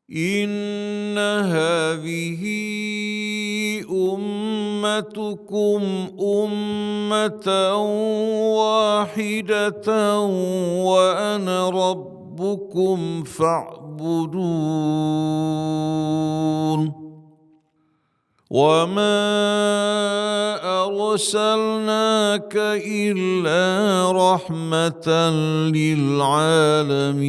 إن هذه أمتكم أمة واحدة وأنا ربكم فاعبدون وما أرسلناك إلا رحمة للعالمين.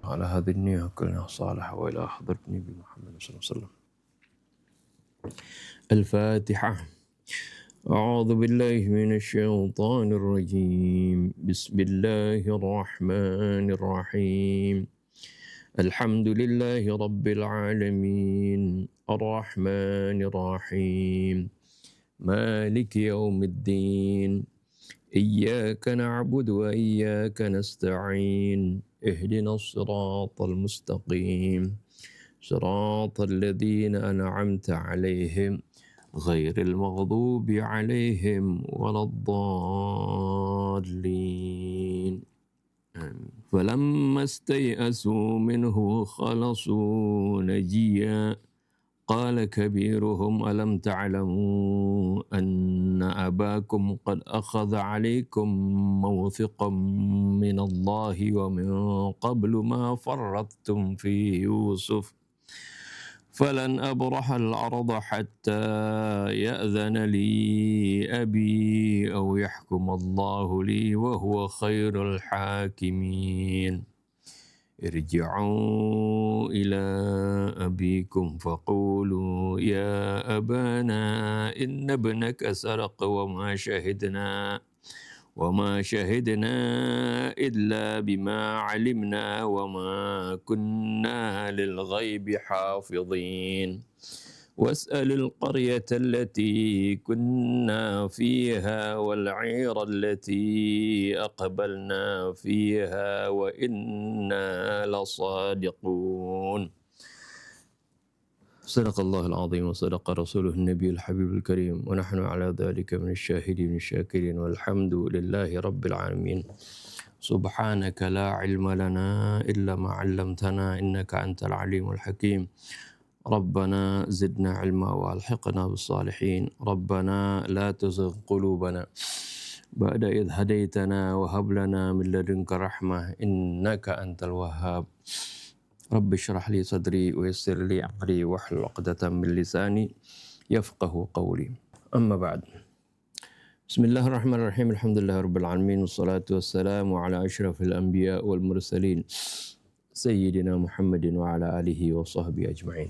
على هذه النية كلنا صالحة وإلى حضرتني بمحمد صلى الله عليه وسلم. الفاتحة. أعوذ بالله من الشيطان الرجيم. بسم الله الرحمن الرحيم. الحمد لله رب العالمين الرحمن الرحيم مالك يوم الدين إياك نعبد وإياك نستعين اهدنا الصراط المستقيم صراط الذين أنعمت عليهم غير المغضوب عليهم ولا الضالين. فلما استيئسوا منه خلصوا نجيا قال كبيرهم ألم تعلموا أن أباكم قد أخذ عليكم موثقا من الله ومن قبل ما فرطتم في يوسف فلن أبرح الأرض حتى يأذن لي أبي أو يحكم الله لي وهو خير الحاكمين. ارجعوا إلى أبيكم فقولوا يا أبانا إن ابنك سرق وما شهدنا إلا بما علمنا وما كنا للغيب حافظين. واسأل القرية التي كنا فيها والعير التي أقبلنا فيها وإنا لصادقون. صدق الله العظيم وصدق رسوله النبي الحبيب الكريم ونحن على ذلك من الشاهدين الشاكرين والحمد لله رب العالمين. سبحانك لا علم لنا إلا ما علمتنا إنك أنت العليم الحكيم. ربنا زدنا علما والحقنا بالصالحين. ربنا لا تزغ قلوبنا بعد إذ هديتنا وهب لنا من لدنك رحمة إنك أنت الوهاب. رب اشرح لي صدري ويسر لي أمري واحلل عقدة من لساني يفقه قولي. أما بعد. بسم الله الرحمن الرحيم. الحمد لله رب العالمين والصلاة والسلام على أشرف الأنبياء والمرسلين سيدنا محمد وعلى آله وصحبه أجمعين.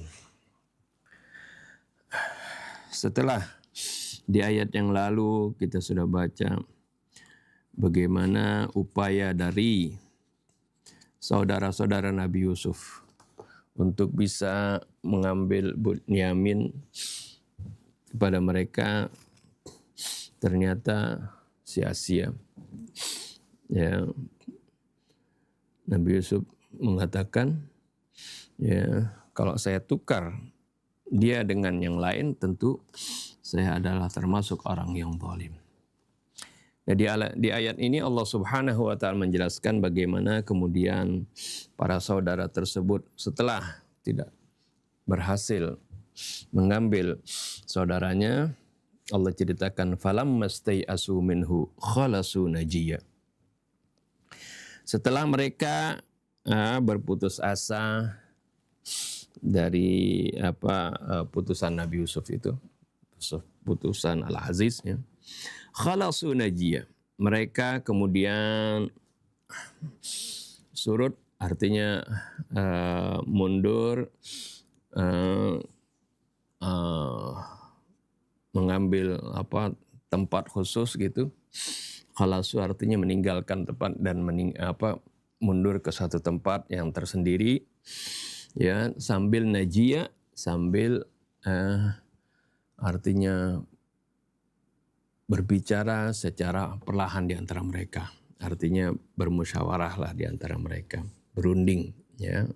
Setelah di ayat yang lalu kita sudah baca bagaimana upaya dari saudara-saudara Nabi Yusuf untuk bisa mengambil Bunyamin kepada mereka, ternyata sia-sia. Ya, Nabi Yusuf mengatakan, ya, kalau saya tukar dia dengan yang lain, tentu saya adalah termasuk orang yang zalim. Jadi di ayat ini Allah Subhanahu wa taala menjelaskan bagaimana kemudian para saudara tersebut setelah tidak berhasil mengambil saudaranya, Allah ceritakan falamma stai'asu minhu khalasu najiyya. Setelah mereka berputus asa dari putusan Nabi Yusuf itu, putusan Al-Aziz, ya. Khalasu najiyya. Mereka kemudian surut, artinya mundur, mengambil tempat khusus gitu. Khalasu artinya meninggalkan tempat dan mundur ke satu tempat yang tersendiri, ya, sambil najiyya, sambil artinya berbicara secara perlahan di antara mereka. Artinya bermusyawarahlah di antara mereka, berunding, ya,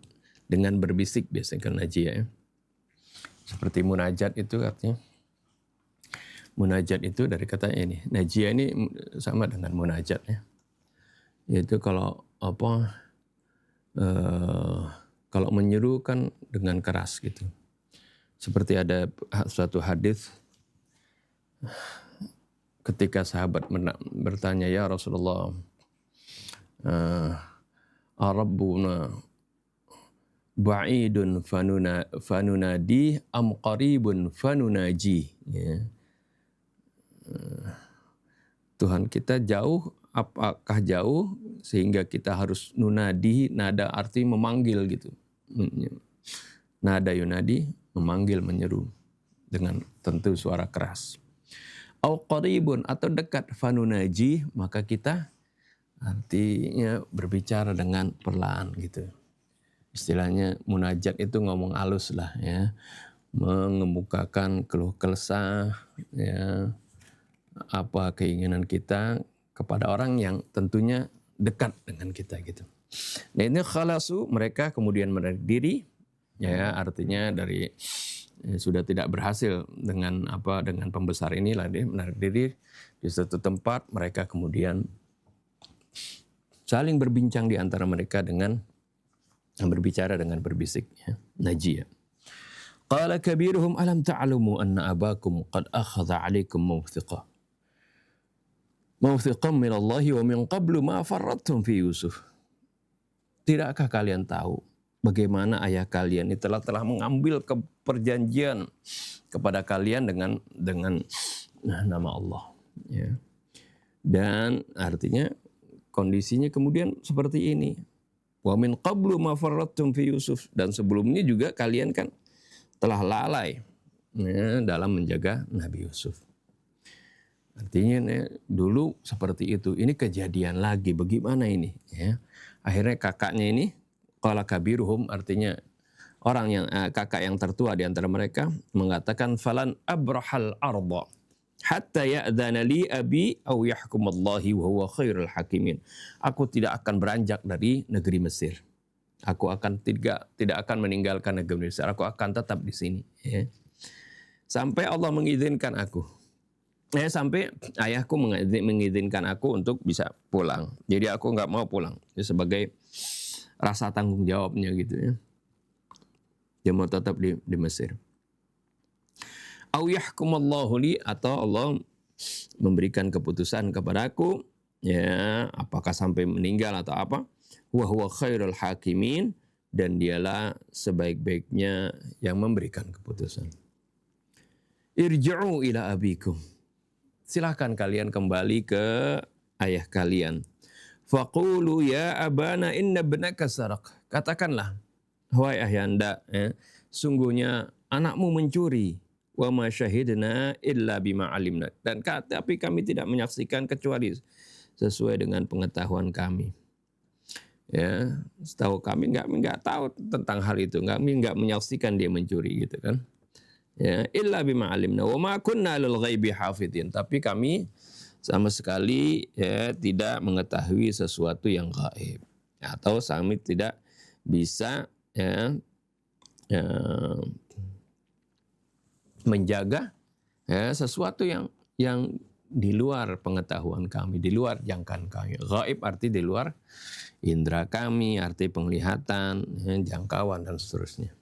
dengan berbisik biasanya kan najiyya, ya. Seperti munajat itu artinya. Munajat itu dari kata ini. Najia ini sama dengan munajat ya. Yaitu kalau kalau menyeru kan dengan keras gitu. Seperti ada suatu hadis ketika sahabat bertanya, ya Rasulullah, Arabbuna ba'idun fanunadi am qaribun fanunaji. Ya. Tuhan kita jauh, apakah jauh sehingga kita harus nunadi, nada arti memanggil gitu. Nada yunadi, memanggil, menyeru dengan tentu suara keras. Au qaribun, atau dekat, fanunaji, maka kita artinya berbicara dengan perlahan gitu. Istilahnya munajat itu ngomong halus lah ya, mengemukakan keluh kesah ya, apa keinginan kita kepada orang yang tentunya dekat dengan kita gitu. Nah ini khalasu, mereka kemudian menarik diri ya, artinya dari sudah tidak berhasil dengan pembesar inilah dia menarik diri di suatu tempat, mereka kemudian saling berbincang di antara mereka dengan berbicara dengan berbisik ya, najiyah. Qala kabiruhum alam ta'lamu anna abakum qad akhadha 'alaikum mawthiqan min Allah wa min qablu ma farrattum fi Yusuf. Tidakkah kalian tahu bagaimana ayah kalian ini telah mengambil perjanjian kepada kalian dengan nama Allah ya. Dan artinya kondisinya kemudian seperti ini. Wa min qablu ma farrattum fi Yusuf, dan sebelumnya juga kalian kan telah lalai ya, dalam menjaga Nabi Yusuf. Artinya ya, dulu seperti itu, ini kejadian lagi, bagaimana ini ya. Akhirnya kakaknya ini qala kabiruhum, artinya orang yang kakak yang tertua di antara mereka mengatakan falan abrahal arda hatta ya'dhana li abi aw yahkumallahi wa huwa khairul hakimin. Aku tidak akan beranjak dari negeri Mesir. Aku akan tidak akan meninggalkan negeri Mesir. Aku akan tetap di sini ya. Sampai Allah mengizinkan aku. Sampai ayahku mengizinkan aku untuk bisa pulang. Jadi aku enggak mau pulang. Ya, sebagai rasa tanggung jawabnya gitu ya. Dia mau tetap di Mesir. Au yahkumallahu li, atau Allah memberikan keputusan kepadaku ya, apakah sampai meninggal atau apa, wa huwa khairul hakimin, dan dialah sebaik-baiknya yang memberikan keputusan. Irji'u ila abikum, silahkan kalian kembali ke ayah kalian. Faqulu ya abana inna ibnaka saraq, katakanlah wahai ayahanda ya, sungguhnya anakmu mencuri. Wa ma syahidna illa bima alimna, dan tapi kami tidak menyaksikan kecuali sesuai dengan pengetahuan kami. Ya, setahu kami enggak tahu tentang hal itu, kami enggak menyaksikan dia mencuri gitu kan. Ya, illa bima alimna wa ma kunna lil ghaibi hafidin, tapi kami sama sekali ya tidak mengetahui sesuatu yang gaib, atau kami tidak bisa ya menjaga ya, sesuatu yang di luar pengetahuan kami, di luar jangkauan kami. Gaib arti di luar indera kami, arti penglihatan, ya, jangkauan dan seterusnya.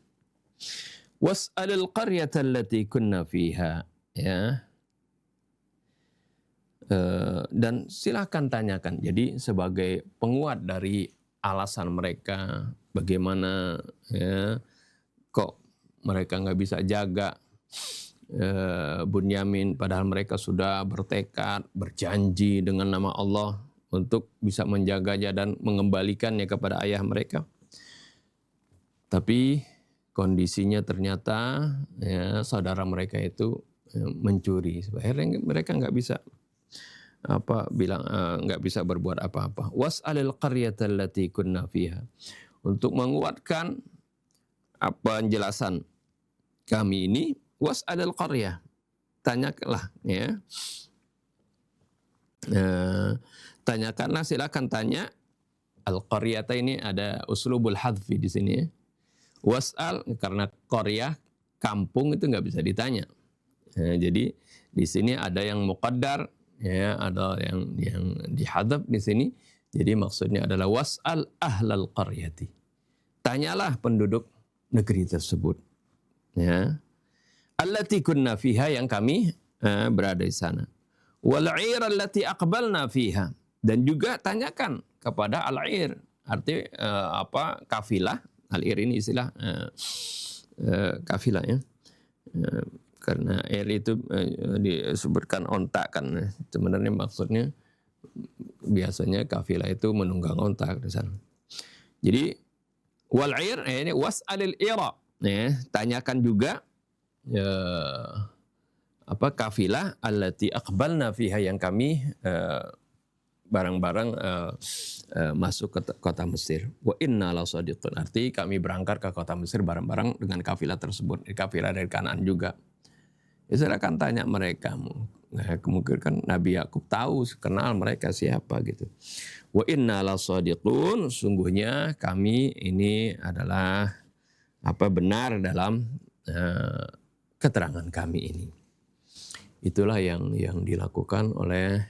Was'alil qaryata allati kunna fiha ya. Dan silakan tanyakan. Jadi sebagai penguat dari alasan mereka, bagaimana ya kok mereka nggak bisa jaga Bunyamin, padahal mereka sudah bertekad, berjanji dengan nama Allah untuk bisa menjaganya dan mengembalikannya kepada ayah mereka. Tapi kondisinya ternyata ya, saudara mereka itu mencuri. Akhirnya mereka nggak bisa nggak bisa berbuat apa-apa. Was'alil qaryata allati kunna fiha, untuk menguatkan penjelasan kami ini. Was'alil qaryah, tanyakanlah ya. Tanyakanlah, silakan tanya. Al-qaryata ini ada uslubul hadfi di sini ya. Was'al karena qaryah kampung itu nggak bisa ditanya. Jadi Di sini ada yang muqaddar, ya, ada yang dihadzaf di sini. Jadi maksudnya adalah was'al ahlal qaryati. Tanyalah penduduk negeri tersebut, ya. Allati kunna fiha, yang kami berada di sana. Wal 'ir allati aqbalna fiha, dan juga tanyakan kepada al-'ir, arti kafilah. Al-'ir ini istilah kafilah, ya. Karena 'ir itu disebutkan onta kan. Sebenarnya maksudnya biasanya kafilah itu menunggang onta di sana. Jadi wal 'ir ini was'alil 'ira, ya, tanyakan juga kafilah allati aqbalna fiha, yang kami barang-barang masuk ke kota Mesir. Wa inna lasadiqun, arti kami berangkat ke kota Mesir bareng-bareng dengan kafilah tersebut. Kafilah dari Kanaan juga. Ya, silakan tanya mereka. Nah, kemungkinan Nabi Yakub tahu, kenal mereka siapa gitu. Wa inna lasadiqun, sungguhnya kami ini adalah benar dalam keterangan kami ini. Itulah yang dilakukan oleh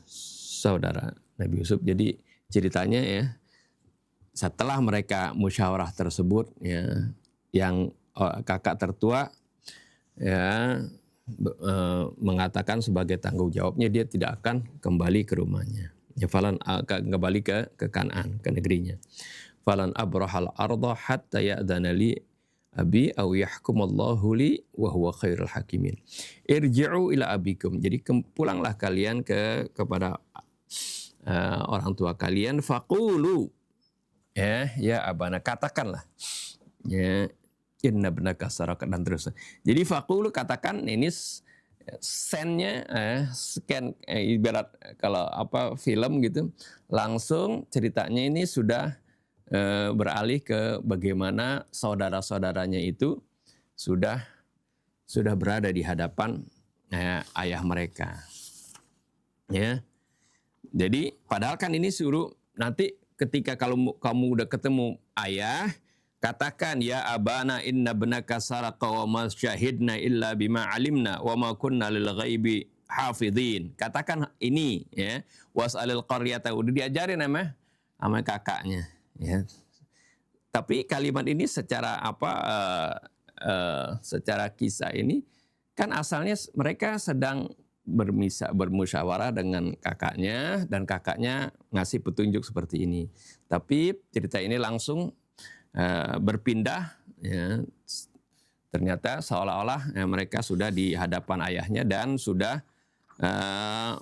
saudara Nabi Yusuf. Jadi ceritanya, ya, setelah mereka musyawarah tersebut, ya, yang kakak tertua, ya, mengatakan sebagai tanggung jawabnya dia tidak akan kembali ke rumahnya. Ya, falan kembali ke Kanaan, ke negerinya. Falan abrahal arda hatta ya'dana li abi aw yahkumallahu li wa huwa khairul hakimin. Irji'u ila abikum. Jadi pulanglah kalian kepada orang tua kalian. Faqulu, ya abana, katakanlah, ya, inna ibnaka saraka, dan terus. Jadi faqulu, katakan, ini sennya scan, ibarat kalau film gitu, langsung ceritanya ini sudah beralih ke bagaimana saudara-saudaranya itu sudah berada di hadapan ayah mereka, ya. Jadi padahal kan ini suruh nanti ketika kalau kamu udah ketemu ayah, katakan ya abana inna ibnaka saraqa wa ma syahidna illa bima alimna wa ma kunna lil ghaibi hafidhin. Katakan ini, ya, was'alil qaryata, udah diajarin sama kakaknya, ya. Tapi kalimat ini secara secara kisah ini kan asalnya mereka sedang bermusyawarah dengan kakaknya, dan kakaknya ngasih petunjuk seperti ini. Tapi cerita ini langsung berpindah, ya, ternyata seolah-olah mereka sudah di hadapan ayahnya dan sudah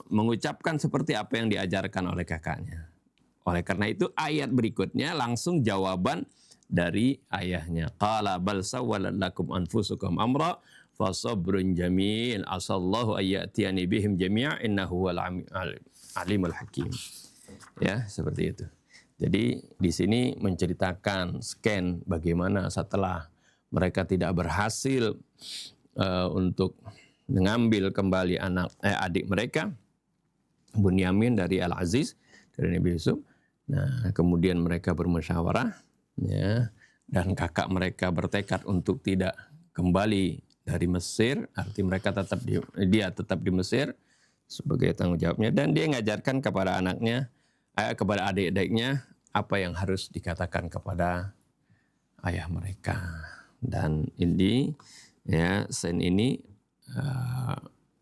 mengucapkan seperti apa yang diajarkan oleh kakaknya. Oleh karena itu ayat berikutnya langsung jawaban dari ayahnya. Qala bal sawwalat lakum anfusukum amra fasabrun jamil asallahu ayyatiyani bihim jami'a innahu huwal alimul hakim. Ya, seperti itu. Jadi di sini menceritakan scan bagaimana setelah mereka tidak berhasil untuk mengambil kembali adik mereka Bunyamin dari Al-Aziz, dari Nabi Yusuf. Nah, kemudian mereka bermusyawarah, ya, dan kakak mereka bertekad untuk tidak kembali dari Mesir, arti mereka dia tetap di Mesir sebagai tanggung jawabnya, dan dia mengajarkan kepada anaknya, kepada adik-adiknya apa yang harus dikatakan kepada ayah mereka. Dan ini, ya, scene ini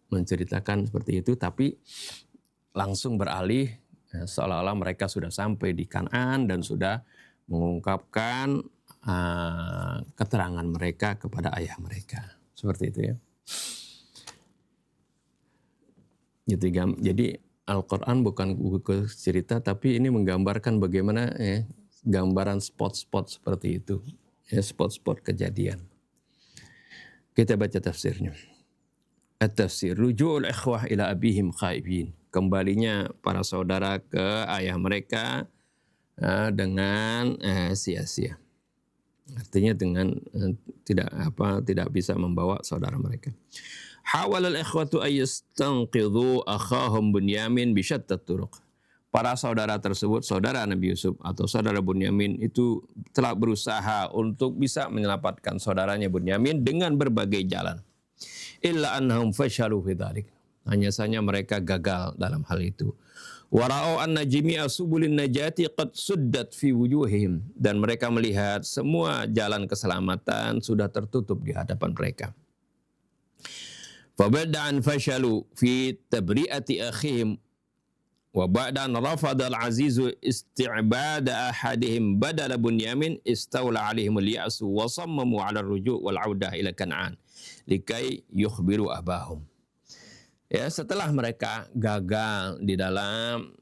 menceritakan seperti itu, tapi langsung beralih, seolah-olah mereka sudah sampai di Kanaan dan sudah mengungkapkan keterangan mereka kepada ayah mereka. Seperti itu, ya. Jadi Al-Quran bukan buku cerita, tapi ini menggambarkan bagaimana, ya, gambaran spot-spot seperti itu, ya, spot-spot kejadian. Kita baca tafsirnya. At-tafsir, ruju'ul ikhwah ila abihim khaibin. Kembalinya para saudara ke ayah mereka dengan sia-sia. Artinya dengan tidak bisa membawa saudara mereka. Hawalal ikhwatu ayyastanqidhu akhahum Bunyamin bi syattat turuq. Para saudara tersebut, saudara Nabi Yusuf atau saudara Bunyamin itu telah berusaha untuk bisa menyelamatkan saudaranya Bunyamin dengan berbagai jalan. illa annahum fashalu fi dzalik. Hanya saja mereka gagal dalam hal itu. Wa ra'au anna jami'a subulin najati qad suddat fi wujuhihim, dan mereka melihat semua jalan keselamatan sudah tertutup di hadapan mereka. Fa ba'da an fashalu fi tabri'ati akhihim wa ba'da an rafada al-azizu isti'bada ahadihim badala bunyamin istawla alaihim al-ya'su wa sammamu 'ala ar-ruju' wal 'audah ila Kan'an likai yukhbiru abahum. Ya, setelah mereka gagal di dalam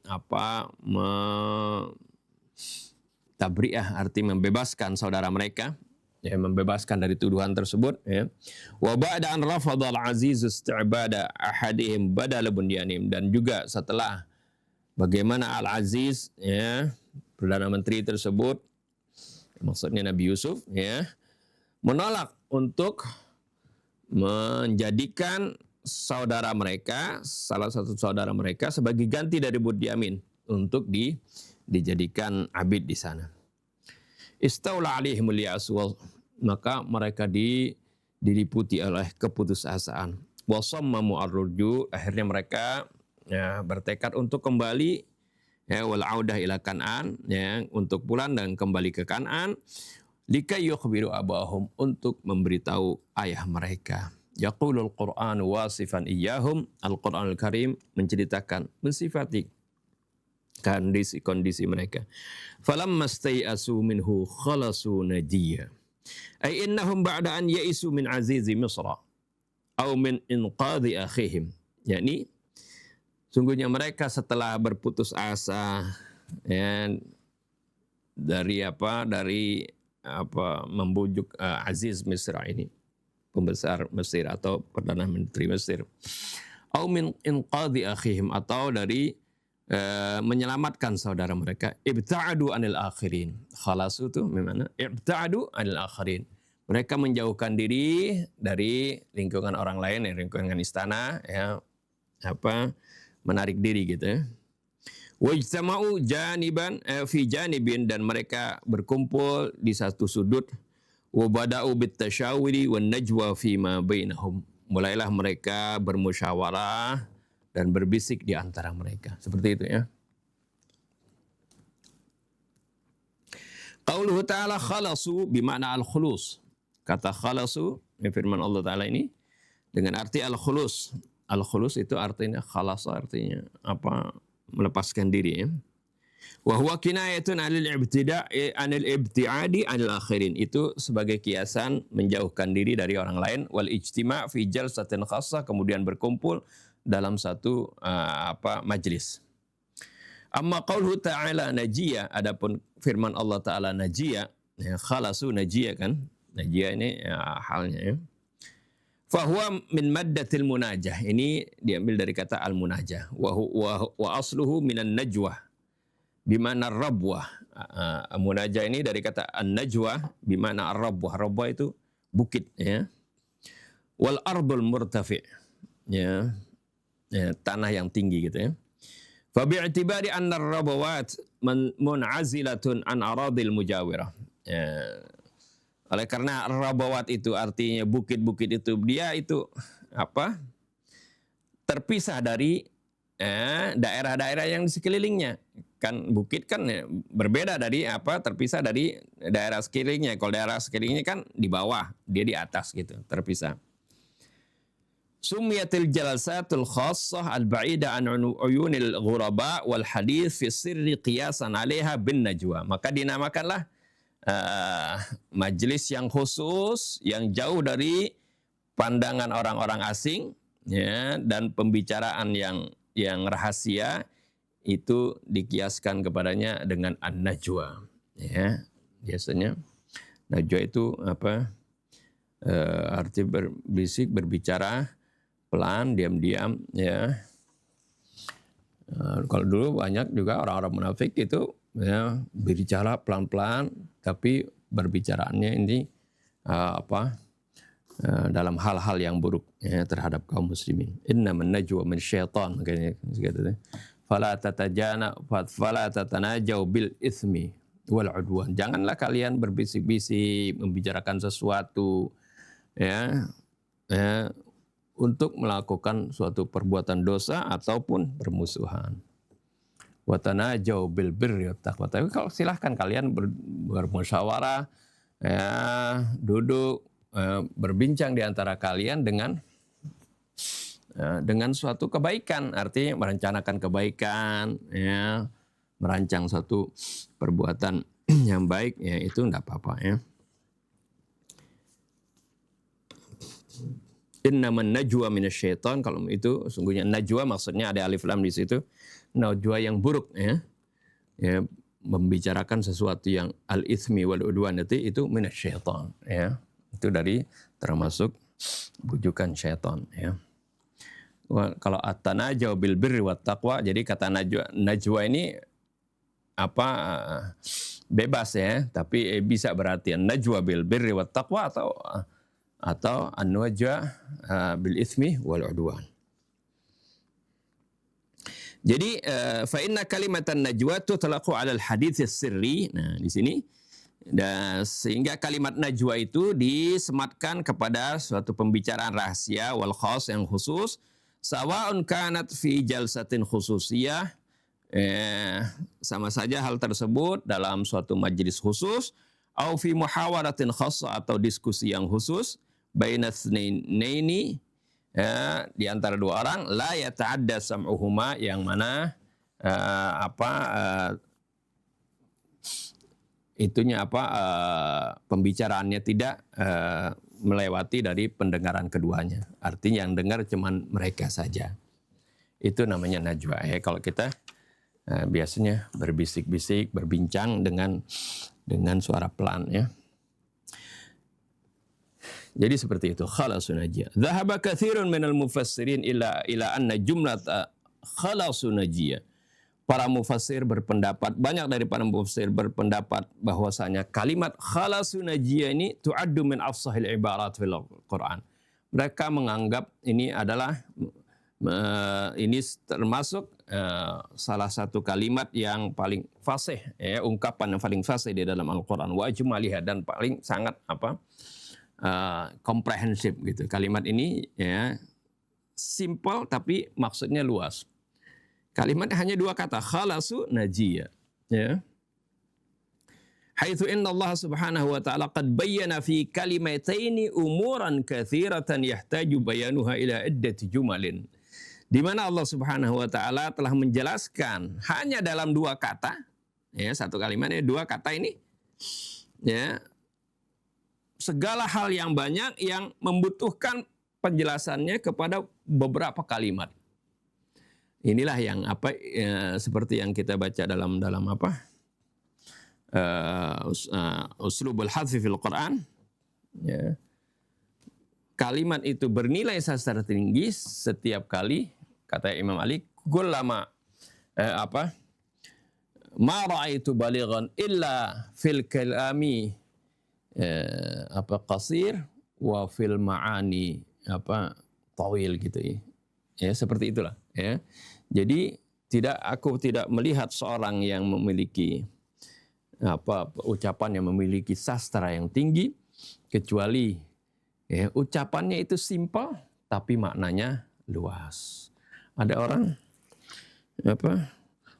tabri'ah, arti membebaskan saudara mereka, ya, membebaskan dari tuduhan tersebut, ya. Wa ba'da an rafadha al-aziz isti'bada ahadihim badala bunyanim, dan juga setelah bagaimana Al-Aziz, ya, Perdana Menteri tersebut, maksudnya Nabi Yusuf, ya, menolak untuk menjadikan saudara mereka, salah satu saudara mereka sebagai ganti dari Bunyamin untuk dijadikan abid di sana. Istaula alaihimul ya'su, maka mereka diliputi oleh keputusasaan. Wasammamu ar-ruju, akhirnya mereka, ya, bertekad untuk kembali, ya, wal audah ila Kan'an, ya, untuk pulang dan kembali ke Kan'an, likai yukhbiru abahum, untuk memberitahu ayah mereka. Yaqulul Qur'an wasifan iyyahum, Al-Qur'anul Karim menceritakan, mensifati kondisi mereka. Falamma stai'asu minhu khalasu najiyya. Ay innahum ba'da an ya'isu min azizi Misra au min inqadhi akhihim. yakni sungguhnya mereka setelah berputus asa, ya, dari membujuk Aziz Misra ini, pembesar Mesir atau Perdana Menteri Mesir. Au min inqadhi akhihim, atau dari menyelamatkan saudara mereka. Ibta'adu anil akhirin. Khalasu itu memang ibta'adu anil akhirin. Mereka menjauhkan diri dari lingkungan orang lain, lingkungan istana, ya, menarik diri gitu, ya. Wajtama'u janiban fi janibin, dan mereka berkumpul di satu sudut. Wabada'u bittasyawiri wan najwa fima bainahum. Mulailah mereka bermusyawarah dan berbisik di antara mereka. Seperti itu, ya. Qauluhu ta'ala khalasu bimakna al-khulus. Kata khalasu, firman Allah Ta'ala ini dengan arti al-khulus. Al-khulus itu artinya khalas, artinya melepaskan diri, ya. Wa huwa kinayatun 'anil ibti'adi 'anil akhirin. Itu sebagai kiasan menjauhkan diri dari orang lain. Wal ijtima' fi jalsatin khassah, kemudian berkumpul dalam satu majlis. Amma qauluhu ta'ala najiyah, adapun firman Allah Ta'ala najiyah, ya, khalasu najiyah, kan. Najiyah ini, ya, halnya, ya. Fahuwa min maddatil munajah. Ini diambil dari kata al-munajah. Wa asluhu minan najwah bimana rabwah. Munajah ini dari kata an-najwah bimana ar-rabwah. Rabwah itu bukit, ya. Wal ardul murtafi', ya, ya, tanah yang tinggi gitu, ya. Fa bi'tibari anna ar-rabawat mun'azilatun an aradil mujawirah. Ya. Oleh karena rabawat itu artinya bukit-bukit itu, dia itu terpisah dari daerah-daerah yang di sekelilingnya. Kan bukit kan, ya, berbeda dari terpisah dari daerah sekelilingnya. Kalau daerah sekelilingnya kan di bawah, dia di atas gitu, terpisah. Sumiyatil jalsatul khassah al-ba'ida an uyunil ghuraba wal hadith fi sirri qiyasan 'alaiha bin najwa. Maka dinamakanlah majelis yang khusus, yang jauh dari pandangan orang-orang asing, ya, dan pembicaraan yang rahasia, itu dikiaskan kepadanya dengan an-najwa, ya. Biasanya najwa itu arti berbisik, berbicara pelan, diam-diam, ya. Kalau dulu banyak juga orang-orang munafik itu, ya, berbicara pelan-pelan, tapi berbicaraannya ini dalam hal-hal yang buruk, ya, terhadap kaum muslimin. Innaman najwa min syaitan, makanya gitu. Fala tatanajau bil itsmi wal udwan. Janganlah kalian berbisik-bisik membicarakan sesuatu, ya, untuk melakukan suatu perbuatan dosa ataupun permusuhan. Wa tanajau bil birri wat taqwa. Tapi kalau silahkan kalian bermusyawarah, ya, duduk berbincang di antara kalian dengan suatu kebaikan, artinya merencanakan kebaikan, ya, merancang suatu perbuatan yang baik, ya itu enggak apa-apa, ya. Innaman najwa minasyaiton, kalau itu sungguhnya najwa maksudnya ada alif lam di situ. Najwa yang buruk, ya. Ya, membicarakan sesuatu yang al-itsmi wal udwan itu minasyaiton, ya. Itu dari termasuk bujukan syaitan, ya. Kalau at-tanajau bil birri wat taqwa, jadi kata najwa ini apa, bebas, ya, tapi bisa berarti najwa bil birri wat taqwa atau an-najwa bil itsmi wal udwan. Jadi fa inna kalimatan najwa tutlaqu 'ala al-hadits as-sirri. Nah, di sini sehingga kalimat najwa itu disematkan kepada suatu pembicaraan rahasia wal khas yang khusus, sawa'un kanat fi jalsatin khususiyah, sama saja hal tersebut dalam suatu majelis khusus, au fi muhawaratin khassah, atau diskusi yang khusus, bainatsnaini, di antara dua orang, la yata'adda sam'uhuma, yang mana pembicaraannya tidak melewati dari pendengaran keduanya. Artinya yang dengar cuman mereka saja. Itu namanya najwa. Kalau kita biasanya berbisik-bisik, berbincang dengan suara pelan, ya. Jadi seperti itu, khalasun najiyah. Dhahaba katsirun minal mufassirin ila anna jumlat khalasun najiyah. Para mufassir berpendapat, banyak dari para mufassir berpendapat bahwasanya kalimat khalasun najiyah ini tu'addu min afsahil ibarat fil Quran. Mereka menganggap ini adalah ini termasuk salah satu kalimat yang paling fasih, ya, ungkapan yang paling fasih di dalam Al-Quran, wa ajmaliha, dan paling sangat komprehensif gitu. Kalimat ini, ya, simple tapi maksudnya luas. Kalimat hanya dua kata, khalasu najiyah, ya. Haitsu inna Allah Subhanahu wa ta'ala qad bayyana fi kalimataini umuran katsiratan yahtaju bayanuha ila iddati jumalin. Di mana Allah Subhanahu wa ta'ala telah menjelaskan hanya dalam dua kata, ya, satu kalimat, ya, dua kata ini, ya, segala hal yang banyak yang membutuhkan penjelasannya kepada beberapa kalimat. Inilah yang seperti yang kita baca dalam uslubul hadfi fil Quran, ya. Kalimat itu bernilai sastra tinggi setiap kali, kata Imam Ali, kullama ma ra'aitu balighan illa fil kalami qasir wa fil ma'ani tawil, gitu, ya. Ya, seperti itulah, ya. Jadi aku tidak melihat seorang yang memiliki ucapan yang memiliki sastra yang tinggi kecuali, ya, ucapannya itu simpel tapi maknanya luas. Ada orang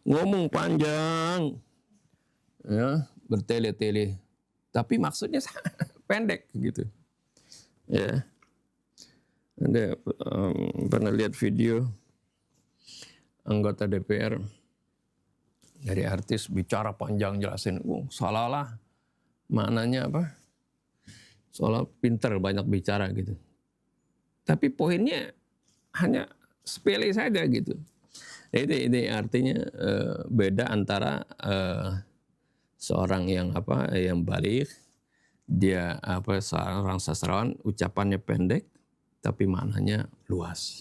ngomong panjang, ya, bertele-tele, tapi maksudnya pendek, gitu, ya. Ada pernah lihat video anggota DPR dari artis bicara panjang jelasin, salah lah maknanya apa, soalnya pinter banyak bicara, gitu, tapi poinnya hanya sepele saja, gitu. Ini artinya beda antara seorang yang baligh, dia seorang sastrawan, ucapannya pendek tapi maknanya luas.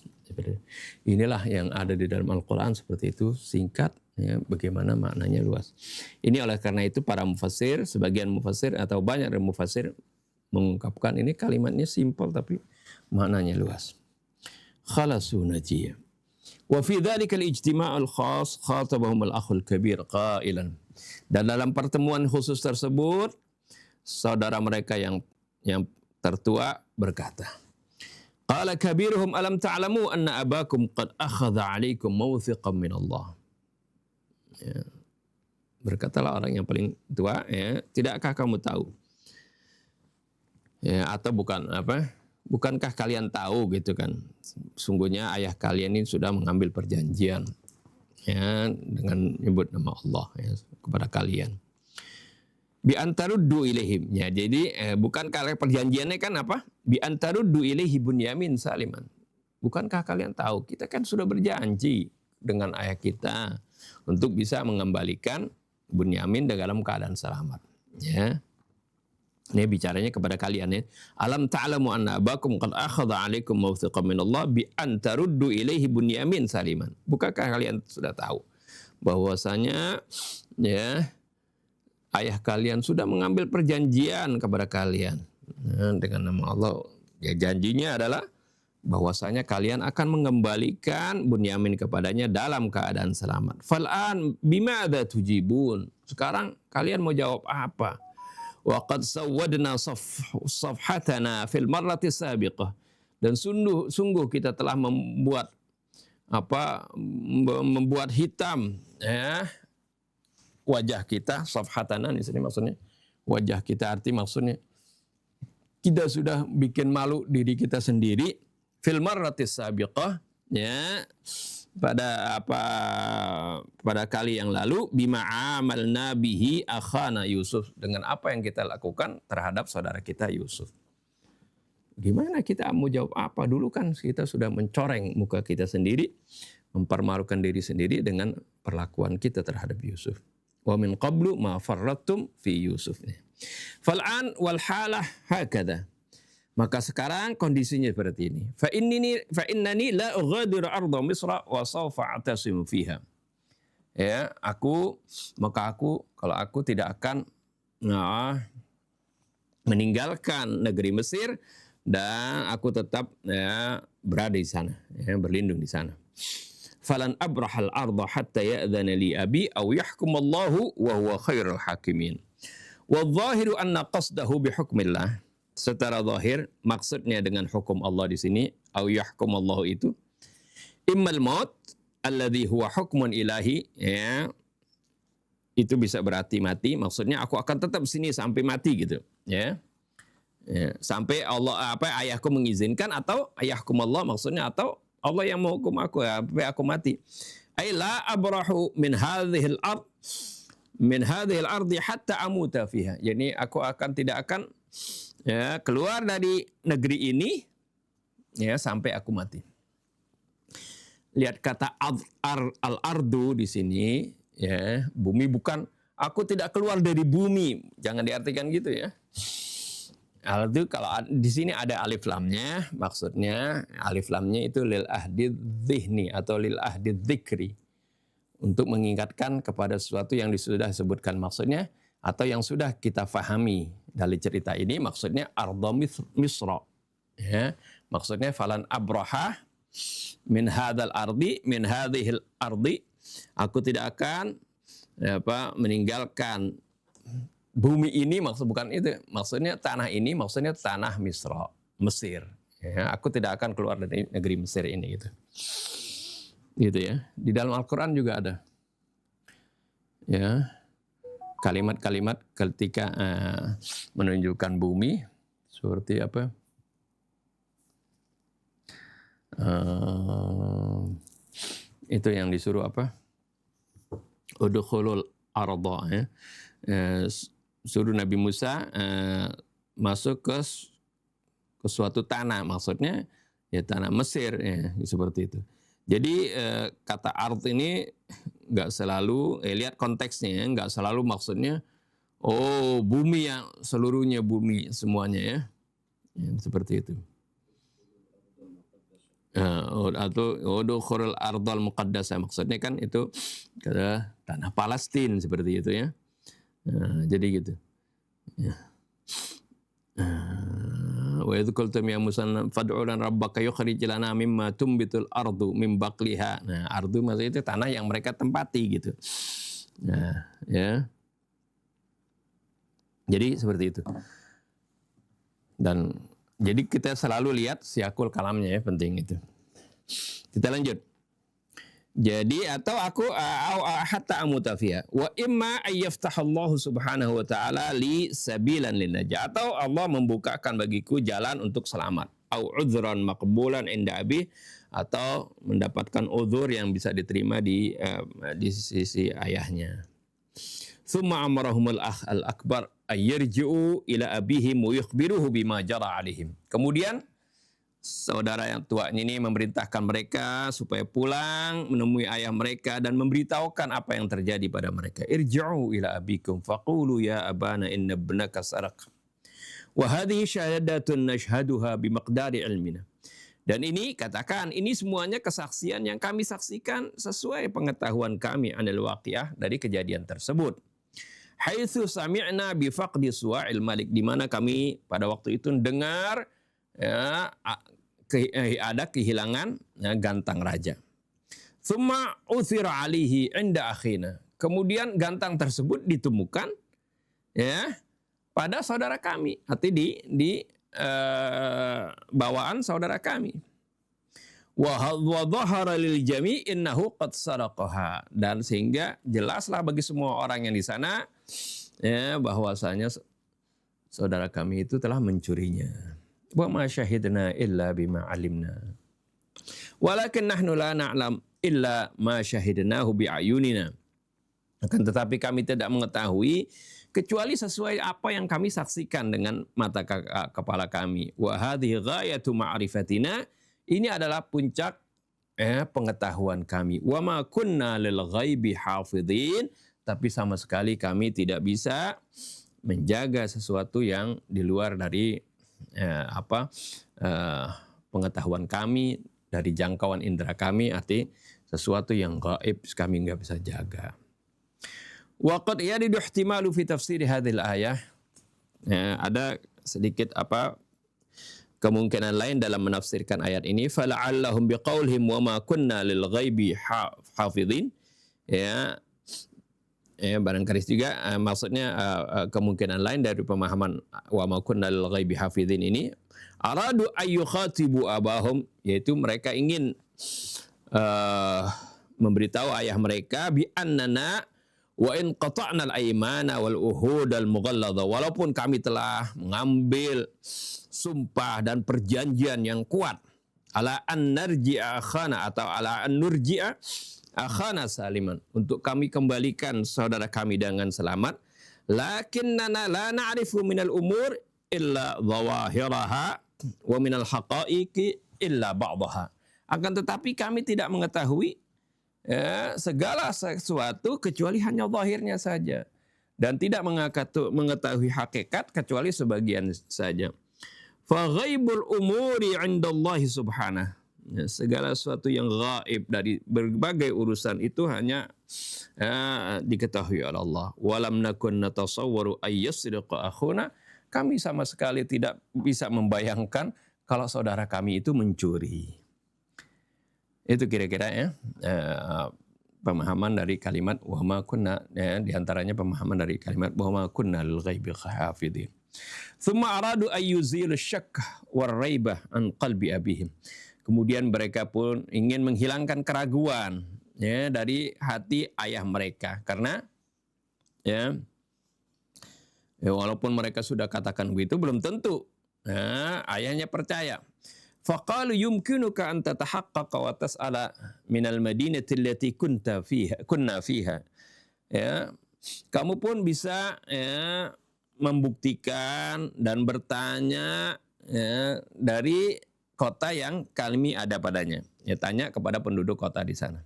Inilah yang ada di dalam Al-Quran, seperti itu, singkat, ya, bagaimana maknanya luas. Ini oleh karena itu para mufassir, sebagian mufassir atau banyak dari mufassir mengungkapkan ini kalimatnya simpel tapi maknanya luas. Khalasu najiyah. Wa fi dzalika al-ijtima' al-khas khatabahum al-akhul kabir qailan. Dan dalam pertemuan khusus tersebut, saudara mereka yang tertua berkata, Qala kabiruhum alam ta'lamu anna abakum qad akhadha 'alaikum mawthiqan min Allah. Ya. Berkatalah orang yang paling tua, ya, tidakkah kamu tahu? Ya, atau bukankah kalian tahu gitu kan? Sungguhnya ayah kalian ini sudah mengambil perjanjian, ya, dengan menyebut nama Allah, ya, kepada kalian. Bi antaruddu ilaihim. Ya, jadi bukan kalau perjanjiannya kan apa? Bi antaruddu ilaihi bunyamin saliman. Bukankah kalian tahu kita kan sudah berjanji dengan ayah kita untuk bisa mengembalikan Bunyamin dalam keadaan selamat. Ya. Ini bicaranya kepada kalian, ya. Alam ta'lamu anna abakum qad akhadha 'alaikum mawthiqan min Allah bi an taruddu ilaihi bunyamin saliman. Bukankah kalian sudah tahu bahwasanya, ya, ayah kalian sudah mengambil perjanjian kepada kalian, nah, dengan nama Allah. Ya, janjinya adalah bahwasanya kalian akan mengembalikan Bunyamin kepadanya dalam keadaan selamat. Fal'an bimadza tujibun. Sekarang kalian mau jawab apa? Wa qad sawwadna safhatana fil marrati sabiqah. Dan sungguh kita telah membuat hitam, ya, wajah kita. Safhatana di sini maksudnya wajah kita, arti maksudnya kita sudah bikin malu diri kita sendiri fil marratis sabiqah, ya, pada kali yang lalu bima amalna bihi akhana Yusuf, dengan apa yang kita lakukan terhadap saudara kita Yusuf. Gimana kita mau jawab apa? Dulu kan kita sudah mencoreng muka kita sendiri, mempermalukan diri sendiri dengan perlakuan kita terhadap Yusuf. Wa min qablu ma farrattum fi Yusuf. Fal'an wal halah hakadha. Maka sekarang kondisinya seperti ini. Fa innani la ughadiru arda Misra wa sawfa atasimu fiha. Ya, kalau aku tidak akan meninggalkan negeri Mesir, dan aku tetap, ya, berada di sana, ya, berlindung di sana. Falan abrahal arda hatta ya'dhana li abi aw yahkum Allahu wa huwa khairul hakimin. Wa dhahiru anna qasdahu bi hukmillah. Secara zahir maksudnya dengan hukum Allah di sini, au yahkum Allah itu immal maut alladhi huwa hukmun ilahi, ya, itu bisa berarti mati, maksudnya aku akan tetap di sini sampai mati gitu, ya. Ya, sampai Allah ayahku mengizinkan, atau ayahkum Allah maksudnya atau Allah yang menghukum aku, ya, sampai aku mati. Ai la abrahu min hadhil ardi hatta amuta fiha. Jadi aku tidak akan, ya, keluar dari negeri ini, ya, sampai aku mati. Lihat kata al-ardu di sini, ya, bumi, bukan aku tidak keluar dari bumi, jangan diartikan gitu, ya. Al-ardu, kalau di sini ada alif lamnya, maksudnya alif lamnya itu lil ahdi dzihni atau lil ahdi dzikri, untuk mengingatkan kepada sesuatu yang sudah disebutkan maksudnya, atau yang sudah kita fahami dari cerita ini, maksudnya arda Misra, ya, maksudnya falan abraha min hadhil ardi, aku tidak akan, ya, meninggalkan bumi ini, bukan itu maksudnya tanah ini, maksudnya tanah Misra, Mesir, ya, aku tidak akan keluar dari negeri Mesir ini, gitu ya. Di dalam Al-Quran juga ada, ya, kalimat-kalimat ketika menunjukkan bumi seperti apa? Itu yang disuruh apa? Udkhulul arda, ya. Suruh Nabi Musa masuk ke suatu tanah, maksudnya ya tanah Mesir, ya, seperti itu. Jadi kata ard ini nggak selalu, lihat konteksnya, ya, nggak selalu maksudnya bumi yang seluruhnya, bumi semuanya, ya, seperti itu. Atau udkhulul ardal muqaddasah, maksudnya kan itu kata tanah Palestina, seperti itu, ya. Jadi gitu, ya. Wa idh qultum ya Musa fad'u lana rabbaka yukhrij lana mimma tumbitul ardu min baqliha. Nah, ardu maksudnya itu tanah yang mereka tempati, gitu. Nah, ya. Jadi seperti itu. Dan Jadi kita selalu lihat siakul kalamnya ya, penting itu. Kita lanjut. Jadi atau aku hatta amutafiya wa imma ayyaftahallahu subhanahu wa ta'ala li sabilan linajah, atau Allah membukakan bagiku jalan untuk selamat, au udzran maqbulan inda abi, atau mendapatkan uzur yang bisa diterima di sisi ayahnya. Thumma amarahumul akh al-akbar ayyarji'u ila abihim wa yukhbiruhu bima jara alaihim. Kemudian saudara yang tuanya ini memerintahkan mereka supaya pulang menemui ayah mereka dan memberitahukan apa yang terjadi pada mereka. Irji'u ila abikum faqulu ya abana inna ibnaka saraq. Wa hadhihi syahadatun nashhaduha bimaqdari ilmina. Dan ini katakan, ini semuanya kesaksian yang kami saksikan sesuai pengetahuan kami anil waqiah dari kejadian tersebut. Haitsu sami'na bi faqdi suwa'il malik, di mana kami pada waktu itu dengar ya, ada kehilangan ya, gantang raja. Tsumma uthira alihi inda akhina. Kemudian gantang tersebut ditemukan ya pada saudara kami, arti di bawaan saudara kami. Wa dhahara lil jami' innahu qad saraqaha, dan sehingga jelaslah bagi semua orang yang di sana ya bahwasanya saudara kami itu telah mencurinya. Wa ma syahidna illa bima alimna. Walakin nahnu la na'lam illa ma syahidnahu bi ayunina. Akan tetapi kami tidak mengetahui kecuali sesuai apa yang kami saksikan dengan mata kepala kami. Wa hadhihi ghayatu ma'rifatina, ini adalah puncak pengetahuan kami. Wa ma kunna lil ghaibi hafidhin, tapi sama sekali kami tidak bisa menjaga sesuatu yang di luar dari pengetahuan kami, dari jangkauan indera kami, arti sesuatu yang gaib kami nggak bisa jaga. Waqad yaridu ihtimalu fi tafsir hadhil ayah, ada sedikit kemungkinan lain dalam menafsirkan ayat ini. Fala'allahum biqaulihim wa ma kunna lil ghaibi hafidhin, barangkali juga maksudnya kemungkinan lain dari pemahaman wa ma kunna lil ghaibi hafidhin ini, aradu ayyukhatibu abahum, yaitu mereka ingin memberitahu ayah mereka bi annana wa in qata'na al-aymana wal uhud al-mughallada, walaupun kami telah mengambil sumpah dan perjanjian yang kuat, ala an narji'a akhana, atau ala an nurji'a akhana saliman, untuk kami kembalikan saudara kami dengan selamat. Lakinnana la na'rifu minal umur illa dhawahiraha wa minal haqa'iqi illa ba'daha. Akan tetapi kami tidak mengetahui segala sesuatu kecuali hanya zahirnya saja, dan tidak mengetahui hakikat kecuali sebagian saja. Fa ghaibul umuri 'indallahi subhanahu, segala sesuatu yang gaib dari berbagai urusan itu hanya diketahui oleh Allah. Walam nakun natasawwaru ayyasriqa akhuna, kami sama sekali tidak bisa membayangkan kalau saudara kami itu mencuri. Itu kira-kira pemahaman dari kalimat wa ma kunna, diantaranya pemahaman dari kalimat wa ma kunna lil ghaibi hafidhin. Tsumma aradu ayyuzilu syakk war raibah an qalbi abihim. Kemudian mereka pun ingin menghilangkan keraguan dari hati ayah mereka, karena walaupun mereka sudah katakan begitu belum tentu ayahnya percaya. Faqalu yumkinuka an tatahaqqaqa wa tas'ala minal madinati allati kunna fiha. Kamu pun bisa membuktikan dan bertanya dari kota yang kami ada padanya. Tanya kepada penduduk kota di sana.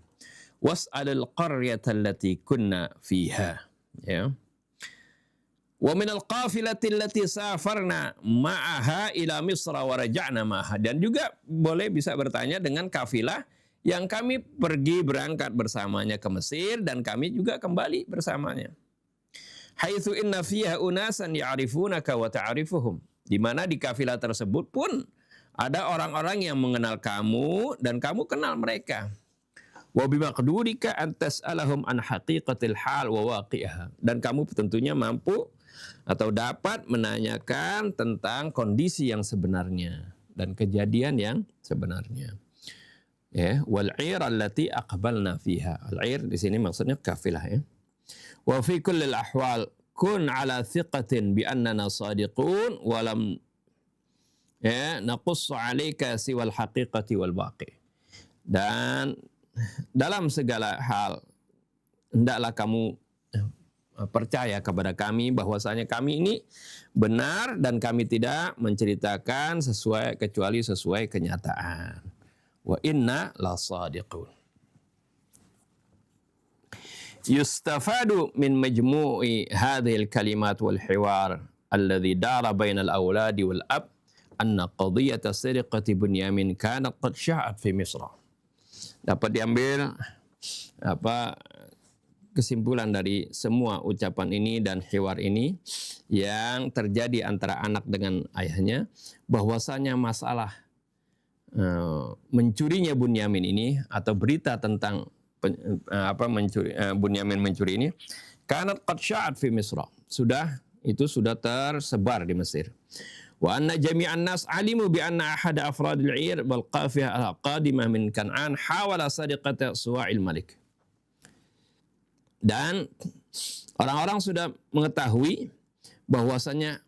Was'alil qaryata allati kunna fiha. Wa minal qafilati allati safarna ma'aha ila Misra wa raja'na ma'aha. Dan juga boleh bisa bertanya dengan kafilah yang kami pergi berangkat bersamanya ke Mesir dan kami juga kembali bersamanya. Haitsu inna fiha unasan ya'rifunaka wa ta'rifuhum. Di mana di kafilah tersebut pun ada orang-orang yang mengenal kamu dan kamu kenal mereka. Wa bimaqdurika an tas'alahum an haqiqatil hal wa waqi'aha. Dan kamu tentunya mampu atau dapat menanyakan tentang kondisi yang sebenarnya dan kejadian yang sebenarnya. Ya, wal 'ir allati aqbalna fiha. Al-'ir di sini maksudnya kafilah ya. Wa fi kulli al-ahwal kun ala thiqatin bi annana sadiqun wa lam naqussu 'alaika siwal haqiqati wal baqi. Dan dalam segala hal hendaklah kamu percaya kepada kami bahwasanya kami ini benar dan kami tidak menceritakan kecuali sesuai kenyataan. Wa inna la sadiqun. Yustafadu min majmu'i hadhil kalimat wal hiwar alladhi dara bainal awladi wal ab anna qadiyata siriqati Bunyamin kanat qad sya'at fi Misra. Dapat diambil kesimpulan dari semua ucapan ini dan hiwar ini yang terjadi antara anak dengan ayahnya, bahwasanya masalah mencurinya Bunyamin ini atau berita tentang Bunyamin mencuri ini kanat qad sya'at fi Misra, sudah tersebar di Mesir. Wa anna jami'an nas alimu bi anna ahada afradil 'ir wal qafiyah al-qadimah min Kan'an hawala sadiqata suwa'il malik. Dan orang-orang sudah mengetahui bahwasanya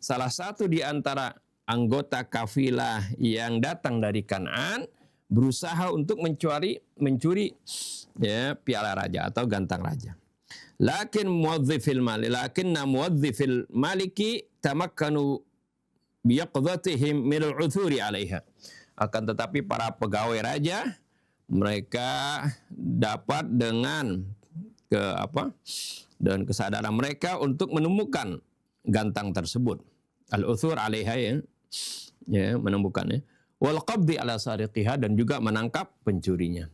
salah satu di antara anggota kafilah yang datang dari Kan'an berusaha untuk mencuri ya, piala raja atau gantang raja. Lakinna muwadzifil maliki tamakkanu biyaqdhatihim min al-'uthuri 'alaiha. Akan tetapi para pegawai raja mereka dapat dengan dan kesadaran mereka untuk menemukan gantang tersebut. Al-uthur 'alaiha ya menemukannya. Wal qabdi ala sariqiha, dan juga menangkap pencurinya.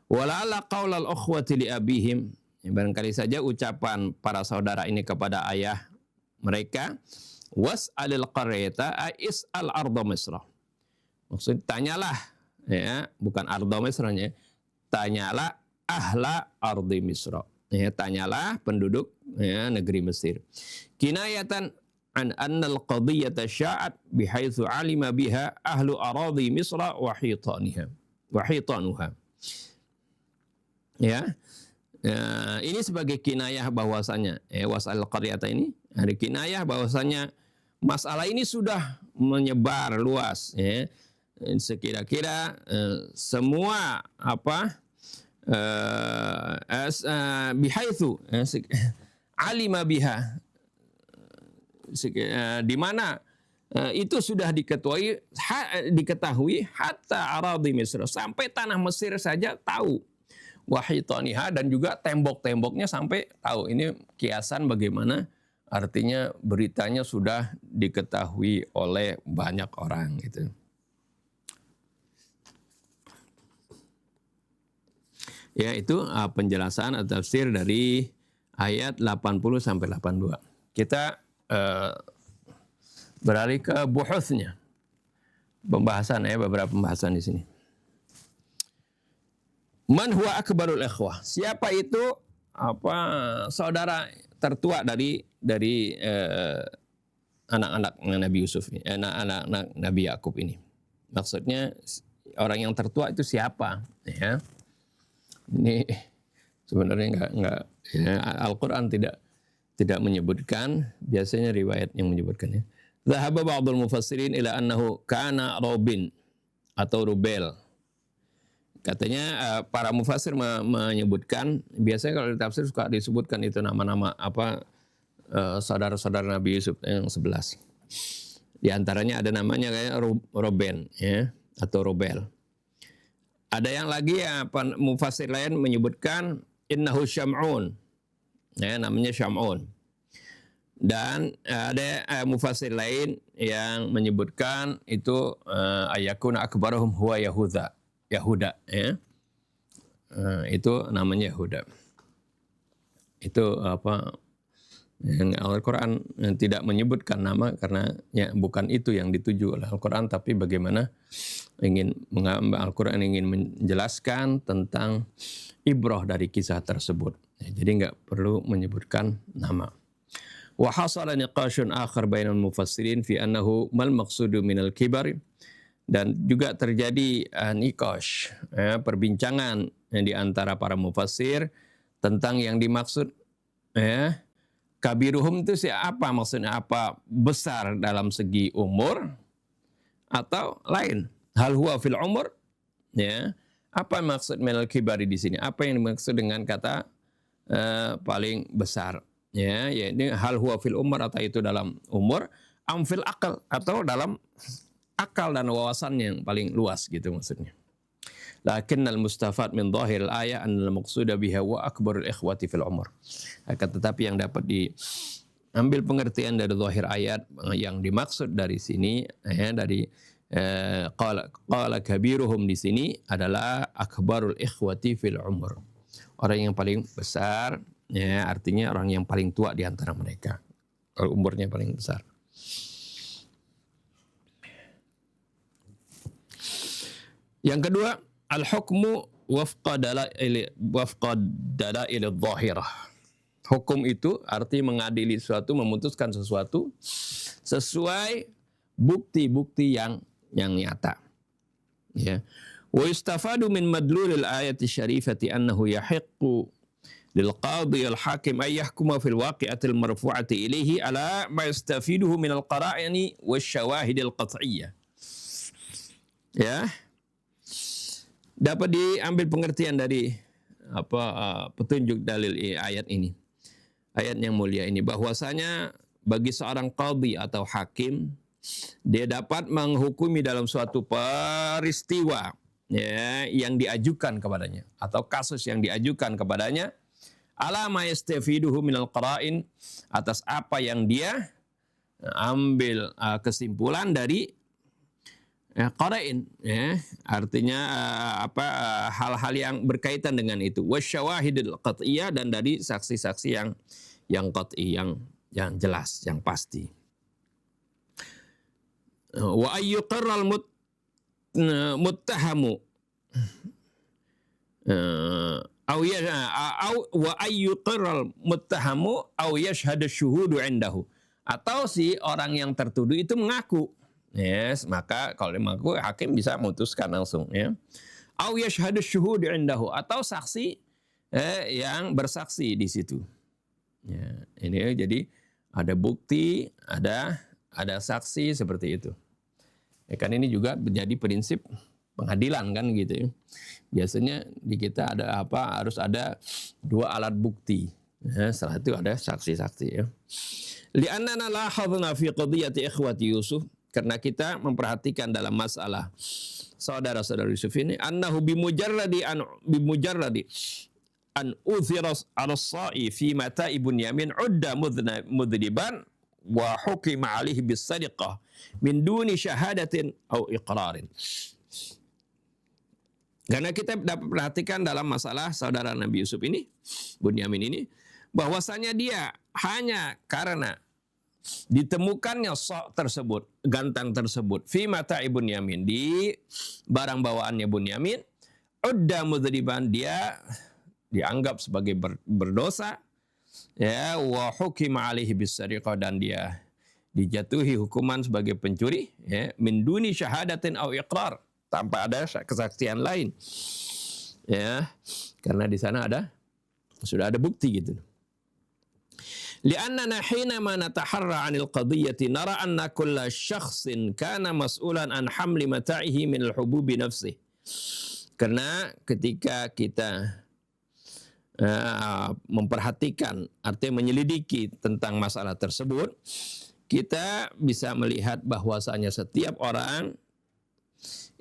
Wala'alla qaulal ukhwati li abihim, barangkali saja ucapan para saudara ini kepada ayah mereka, was'alil qaryata is'al arda Misra. Maksud tanyalah ya, bukan arda Misranya, tanyalah ahla ardi Misra. Ya, tanyalah penduduk ya, negeri Mesir. Kinayatan an annal qadiyata sya'at bihaitsu alima biha ahlu aradi Misra wa hitanuha. Ya. Ini sebagai kinayah bahwasanya wasal qaryata ini ada kinayah bahwasanya masalah ini sudah menyebar luas ya. Sekira-kira semua bihaitsu alima biha, di mana itu sudah diketahui hatta aradi Misr, sampai tanah Mesir saja tahu, wahitaniha, dan juga tembok-temboknya sampai tahu. Ini kiasan bagaimana artinya beritanya sudah diketahui oleh banyak orang gitu. Ya, itu penjelasan atau tafsir dari ayat 80 sampai 82. Kita beralih ke buhutsnya. Pembahasan beberapa pembahasan di sini. Man huwa akbarul ikhwah? Siapa itu saudara tertua dari anak-anak Nabi Yusuf ini, anak-anak Nabi Yakub ini. Maksudnya orang yang tertua itu siapa? Ya. Ini sebenarnya enggak ya, Al-Qur'an tidak menyebutkan, biasanya riwayat yang menyebutkannya. Dhahaba ba'dul mufassirin ila annahu kana Robin atau Rubel. Katanya para mufassir menyebutkan, biasanya kalau di tafsir suka disebutkan itu nama-nama saudara-saudara Nabi Yusuf yang 11. Di antaranya ada namanya kayak Roben ya, atau Robel. Ada yang lagi mufassir lain menyebutkan innahu Syam'un. Ya, namanya Syam'un. Dan ada mufassir lain yang menyebutkan itu ayakuna akbaruhum huwa Yahuda ya. Itu namanya Yahuda. Itu yang Al-Qur'an tidak menyebutkan nama karena ya bukan itu yang dituju oleh Al-Qur'an, tapi bagaimana Al-Qur'an ingin menjelaskan tentang ibrah dari kisah tersebut. Ya, jadi enggak perlu menyebutkan nama. Wa hasala niqashun akhar bainal mufassirin fi annahu mal maqsudu minal kibar, dan juga terjadi nikash, perbincangan di antara para mufassir tentang yang dimaksud kabiruhum itu apa maksudnya, apa besar dalam segi umur atau lain. Hal huwa fil umur, apa maksud minal kibari di sini? Apa yang dimaksud dengan kata paling besar? Ini hal huwa fil umur, atau itu dalam umur, am fil akal, atau dalam akal dan wawasan yang paling luas gitu maksudnya. Lakinnal mustafad min dhahiril ayat annal maqsuda biha wa akbarul ikhwati fil umur. Akan tetapi yang dapat diambil pengertian dari zahir ayat, yang dimaksud dari sini dari qala kabiruhum di sini adalah akbarul ikhwati fil umur. Orang yang paling besar, artinya orang yang paling tua di antara mereka. Umurnya paling besar. Yang kedua, al-hukmu wafqa dalail adh-dhahirah. Hukum itu arti mengadili sesuatu, memutuskan sesuatu sesuai bukti-bukti yang nyata. Wa yustafadu min madlulil ayati syarifati annahu yahiqqu lil qadhi al hakim ay yahkuma fil waqi'atil marfu'ati ilaihi ala ma yastafiduhu min al qara'ini wash syawahid al qat'iyyah. Dapat diambil pengertian dari petunjuk dalil ayat ini. Ayat yang mulia ini, bahwasanya bagi seorang qadhi atau hakim, dia dapat menghukumi dalam suatu peristiwa yang diajukan kepadanya atau kasus yang diajukan kepadanya, ala ma yastafiduhu minal qara'in, atas apa yang dia ambil kesimpulan dari qara'in, artinya hal-hal yang berkaitan dengan itu, wasyawahidul qat'iyyah, dan dari saksi-saksi yang qat'i, yang jelas, yang pasti. Wa ayyuqarral muttahamu wa ayyuqarral muttahamu aw yashhadu syuhudu indahu, atau si orang yang tertuduh itu mengaku. Maka kalau dia mengaku, hakim bisa memutuskan langsung. Aw yashhadu syuhudu indahu, atau saksi yang bersaksi di situ. Ini jadi ada bukti, ada saksi seperti itu. Kan ini juga menjadi prinsip pengadilan kan gitu. Biasanya di kita harus ada 2 alat bukti. Setelah itu ada saksi-saksi. Li'annana lahadna fi qadiyati ikhwati Yusuf, karena kita memperhatikan dalam masalah saudara-saudara Yusuf ini, annahu bimujarradi an uthira al-sa'i fi mata'i Bunyamin udda mudhniban wa hukima alaihi bis-sadiqah min duni syahadatin au iqrarin. Karena kita dapat perhatikan dalam masalah saudara Nabi Yusuf ini, Bunyamin ini, bahwasanya dia hanya karena ditemukannya sok tersebut, gantang tersebut, fi mata'i Bunyamin, di barang bawaannya Bunyamin, udda mudhniban, dia dianggap sebagai berdosa, wa hukima alaihi bis-sariqah, dan dia dijatuhi hukuman sebagai pencuri, min duni syahadatin au iqrar, tanpa ada kesaksian lain, karena di sana sudah ada bukti gitu. Li'annana hinama nataharra 'anil qadiyyati nara anna kulla syakhsin kana mas'ulan an hamli mata'ihi min al-hububi nafsihi. Karena ketika kita memperhatikan, artinya menyelidiki tentang masalah tersebut, kita bisa melihat bahwasanya setiap orang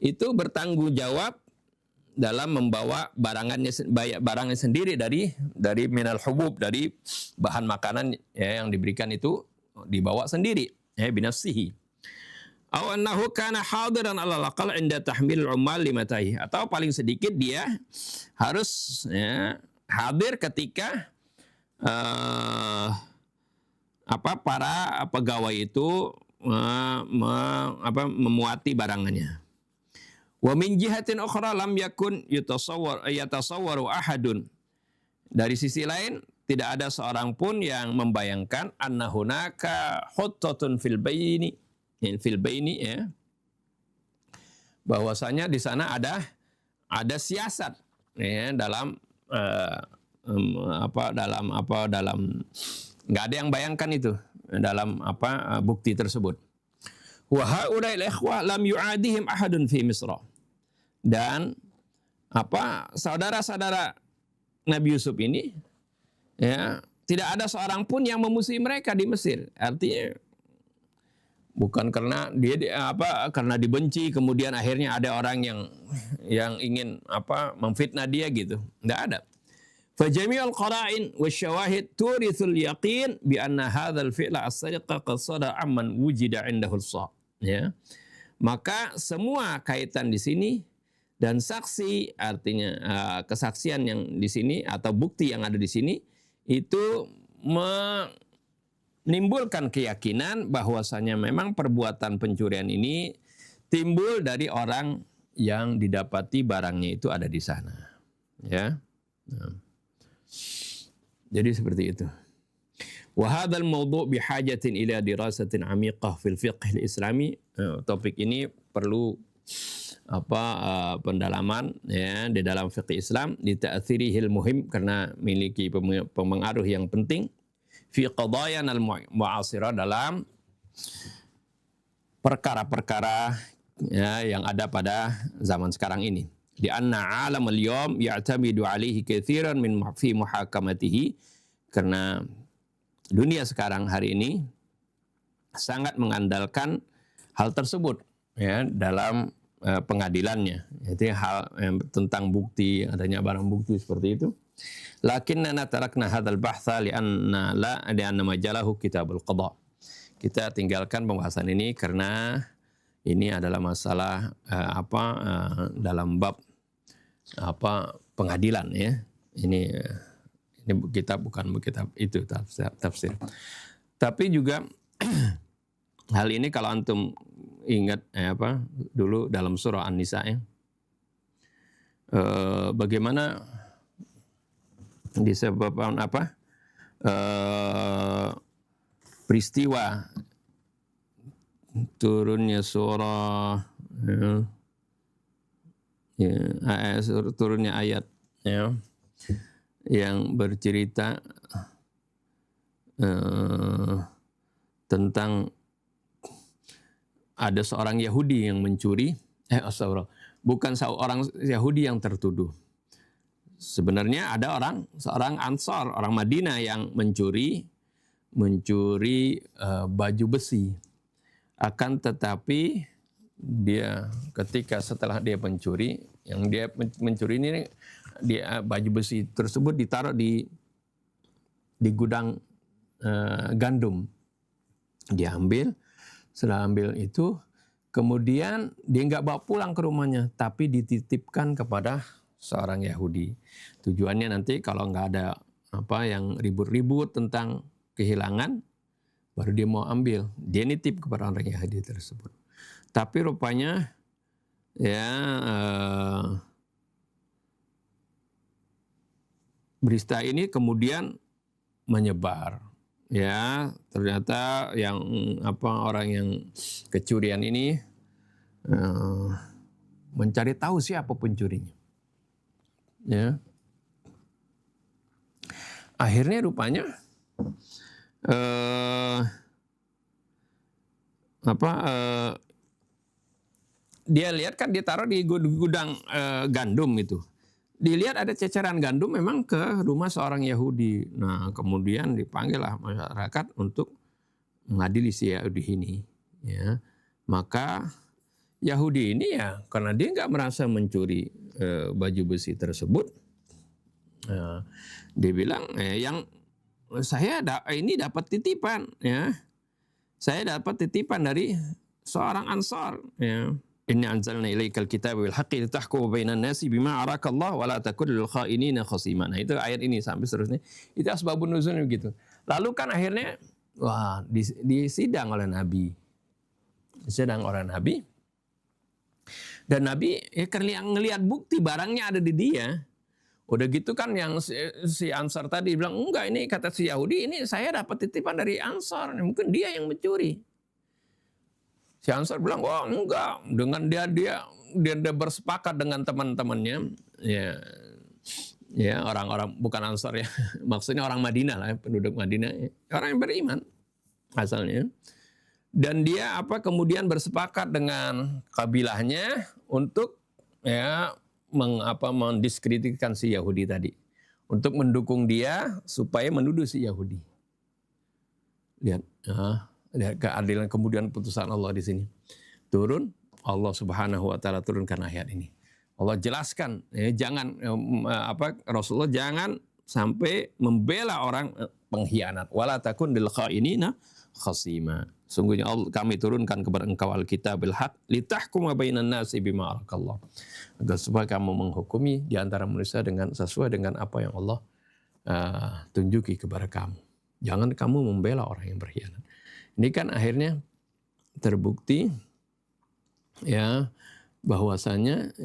itu bertanggung jawab dalam membawa barangnya sendiri dari minal hubub, dari bahan makanan yang diberikan itu dibawa sendiri, binafsihi. Aw annahu kana hadiran alal aqal inda tahmil al-ummal limatahi, atau paling sedikit dia harus hadir ketika para pegawai itu memuati barangannya. Wa min jihatin ukhra lam yakun yatasawwaru ahadun. Dari sisi lain, tidak ada seorang pun yang membayangkan anna hunaka huttatun fil baini ya, bahwasanya di sana ada siasat ya dalam dalam nggak ada yang bayangkan itu dalam bukti tersebut. Wa haula'il ikhwah lam yu'adihim ahadun fi Misra. Dan saudara-saudara Nabi Yusuf ini ya tidak ada seorang pun yang memusuhi mereka di Mesir. Artinya bukan karena karena dibenci kemudian akhirnya ada orang yang ingin memfitnah dia gitu. Enggak ada. Fajami'ul qara'in wasyawahid turithul yaqin bi anna hadzal fi'la as-sariqa qad sada amman wujida 'indahu as-sa. Ya. Maka semua kaitan di sini dan saksi, artinya kesaksian yang di sini atau bukti yang ada di sini itu menimbulkan keyakinan bahwasanya memang perbuatan pencurian ini timbul dari orang yang didapati barangnya itu ada di sana. Ya. Nah. Jadi seperti itu. Wa hadzal mawdu' bihajatin ila dirasatin 'amiqah fil fiqh al-islami. Topik ini perlu pendalaman ya di dalam fikih Islam, di ta'thirihil muhim, karena memiliki pengaruh yang penting fi qadayan al-mu'asirah, dalam perkara-perkara ya yang ada pada zaman sekarang ini. Di anna alam al-yawm ya'tamidu alaihi katsiran min fi muhakamatihi, karena dunia sekarang hari ini sangat mengandalkan hal tersebut ya dalam pengadilannya, yaitu hal tentang bukti, adanya barang bukti seperti itu. Lakinnana tarakna hadzal bahtha li'anna majalahu kitabul qada. Kita tinggalkan pembahasan ini karena ini adalah masalah dalam bab pengadilan ya. Ini kitab bukan kitab itu tafsir. Tapi juga hal ini kalau antum ingat dulu dalam surah An-Nisa ya. Bagaimana disebabkan peristiwa turunnya surah turunnya ayat ya yang bercerita tentang ada seorang Yahudi yang mencuri, bukan seorang Yahudi yang tertuduh. Sebenarnya ada seorang Ansar, orang Madinah yang mencuri baju besi. Akan tetapi dia setelah dia mencuri, yang dia mencuri ini baju besi tersebut ditaruh di gudang gandum. Dia ambil. Setelah ambil itu, kemudian dia nggak bawa pulang ke rumahnya, tapi dititipkan kepada seorang Yahudi. Tujuannya nanti kalau nggak ada yang ribut-ribut tentang kehilangan, baru dia mau ambil. Dia nitip kepada orang Yahudi tersebut. Tapi rupanya berita ini kemudian menyebar. Ya, ternyata orang yang kecurian ini mencari tahu siapa pencurinya. Ya. Akhirnya rupanya dia lihat kan ditaruh di gudang gandum itu. Dilihat ada ceceran gandum memang ke rumah seorang Yahudi. Nah, kemudian dipanggillah masyarakat untuk mengadili si Yahudi ini. Ya. Maka Yahudi ini ya karena dia nggak merasa mencuri baju besi tersebut, dia bilang saya ini dapat titipan, ya. Saya dapat titipan dari seorang Ansar, ya. Inna anzalna ilaikal kitaba bil haqqi litahkuma bainan nasi bima arakallah wa la takun lil kha'inina khasima. Nah, itu ayat ini sampai seterusnya. Itu asbabun nuzul begitu. Lalu kan akhirnya disidang oleh Nabi. Disidang oleh Nabi. Dan Nabi ngelihat bukti barangnya ada di dia. Udah gitu kan yang si Ansar tadi bilang, enggak, ini kata si Yahudi, ini saya dapat titipan dari Ansar, mungkin dia yang mencuri. Si Ansar bilang, wah enggak, dengan dia bersepakat dengan teman-temannya, ya orang-orang bukan Ansar ya, maksudnya orang Madinah lah, penduduk Madinah, orang yang beriman asalnya. Dan dia kemudian bersepakat dengan kabilahnya untuk mendiskreditkan si Yahudi tadi, untuk mendukung dia supaya menuduh si Yahudi. Lihat keadilan, kemudian putusan Allah di sini turun. Allah Subhanahu wa taala turunkan ayat ini. Allah jelaskan, jangan Rasulullah jangan sampai membela orang pengkhianat. Wala takun lil khainina khasima. Sungguhnya kami turunkan kepada engkau Alkitab bil haq litahkuma bainan nasi bima arakallah. Agar supaya kamu menghukumi di antara manusia dengan sesuai dengan apa yang Allah tunjuki kepada kamu. Jangan kamu membela orang yang berkhianat. Ini kan akhirnya terbukti bahwasanya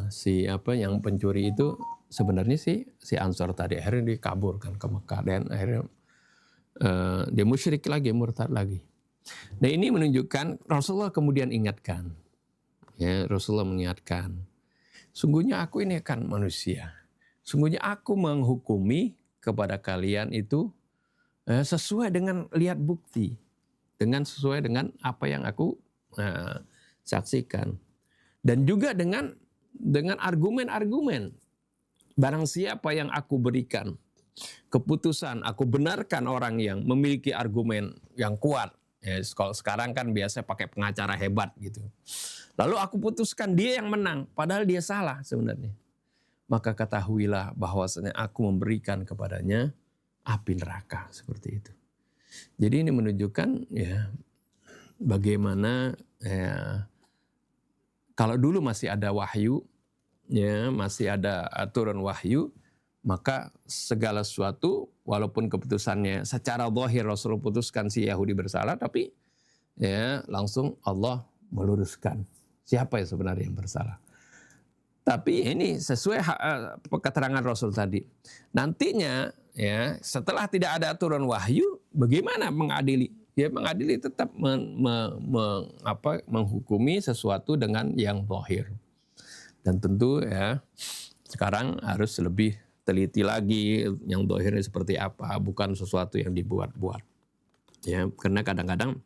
si yang pencuri itu sebenarnya si Ansor tadi akhirnya dikaburkan ke Mekah dan akhirnya dia musyrik lagi, murtad lagi. Nah ini menunjukkan Rasulullah kemudian ingatkan, Rasulullah mengingatkan, sungguhnya aku ini kan manusia, sungguhnya aku menghukumi kepada kalian itu sesuai dengan lihat bukti, dengan sesuai dengan apa yang aku saksikan, dan juga dengan argumen-argumen. Barang siapa yang aku berikan keputusan, aku benarkan orang yang memiliki argumen yang kuat. Kalau sekarang kan biasa pakai pengacara hebat gitu. Lalu aku putuskan dia yang menang, padahal dia salah sebenarnya. Maka ketahuilah bahwasanya aku memberikan kepadanya api neraka, seperti itu. Jadi ini menunjukkan bagaimana kalau dulu masih ada wahyu, masih ada aturan wahyu, maka segala sesuatu walaupun keputusannya secara zahir Rasul putuskan si Yahudi bersalah, tapi langsung Allah meluruskan siapa yang sebenarnya yang bersalah. Tapi ini sesuai keterangan Rasul tadi. Nantinya setelah tidak ada aturan wahyu, bagaimana mengadili? Mengadili tetap menghukumi sesuatu dengan yang zahir. Dan tentu sekarang harus lebih teliti lagi yang zahirnya seperti apa, bukan sesuatu yang dibuat-buat. Karena kadang-kadang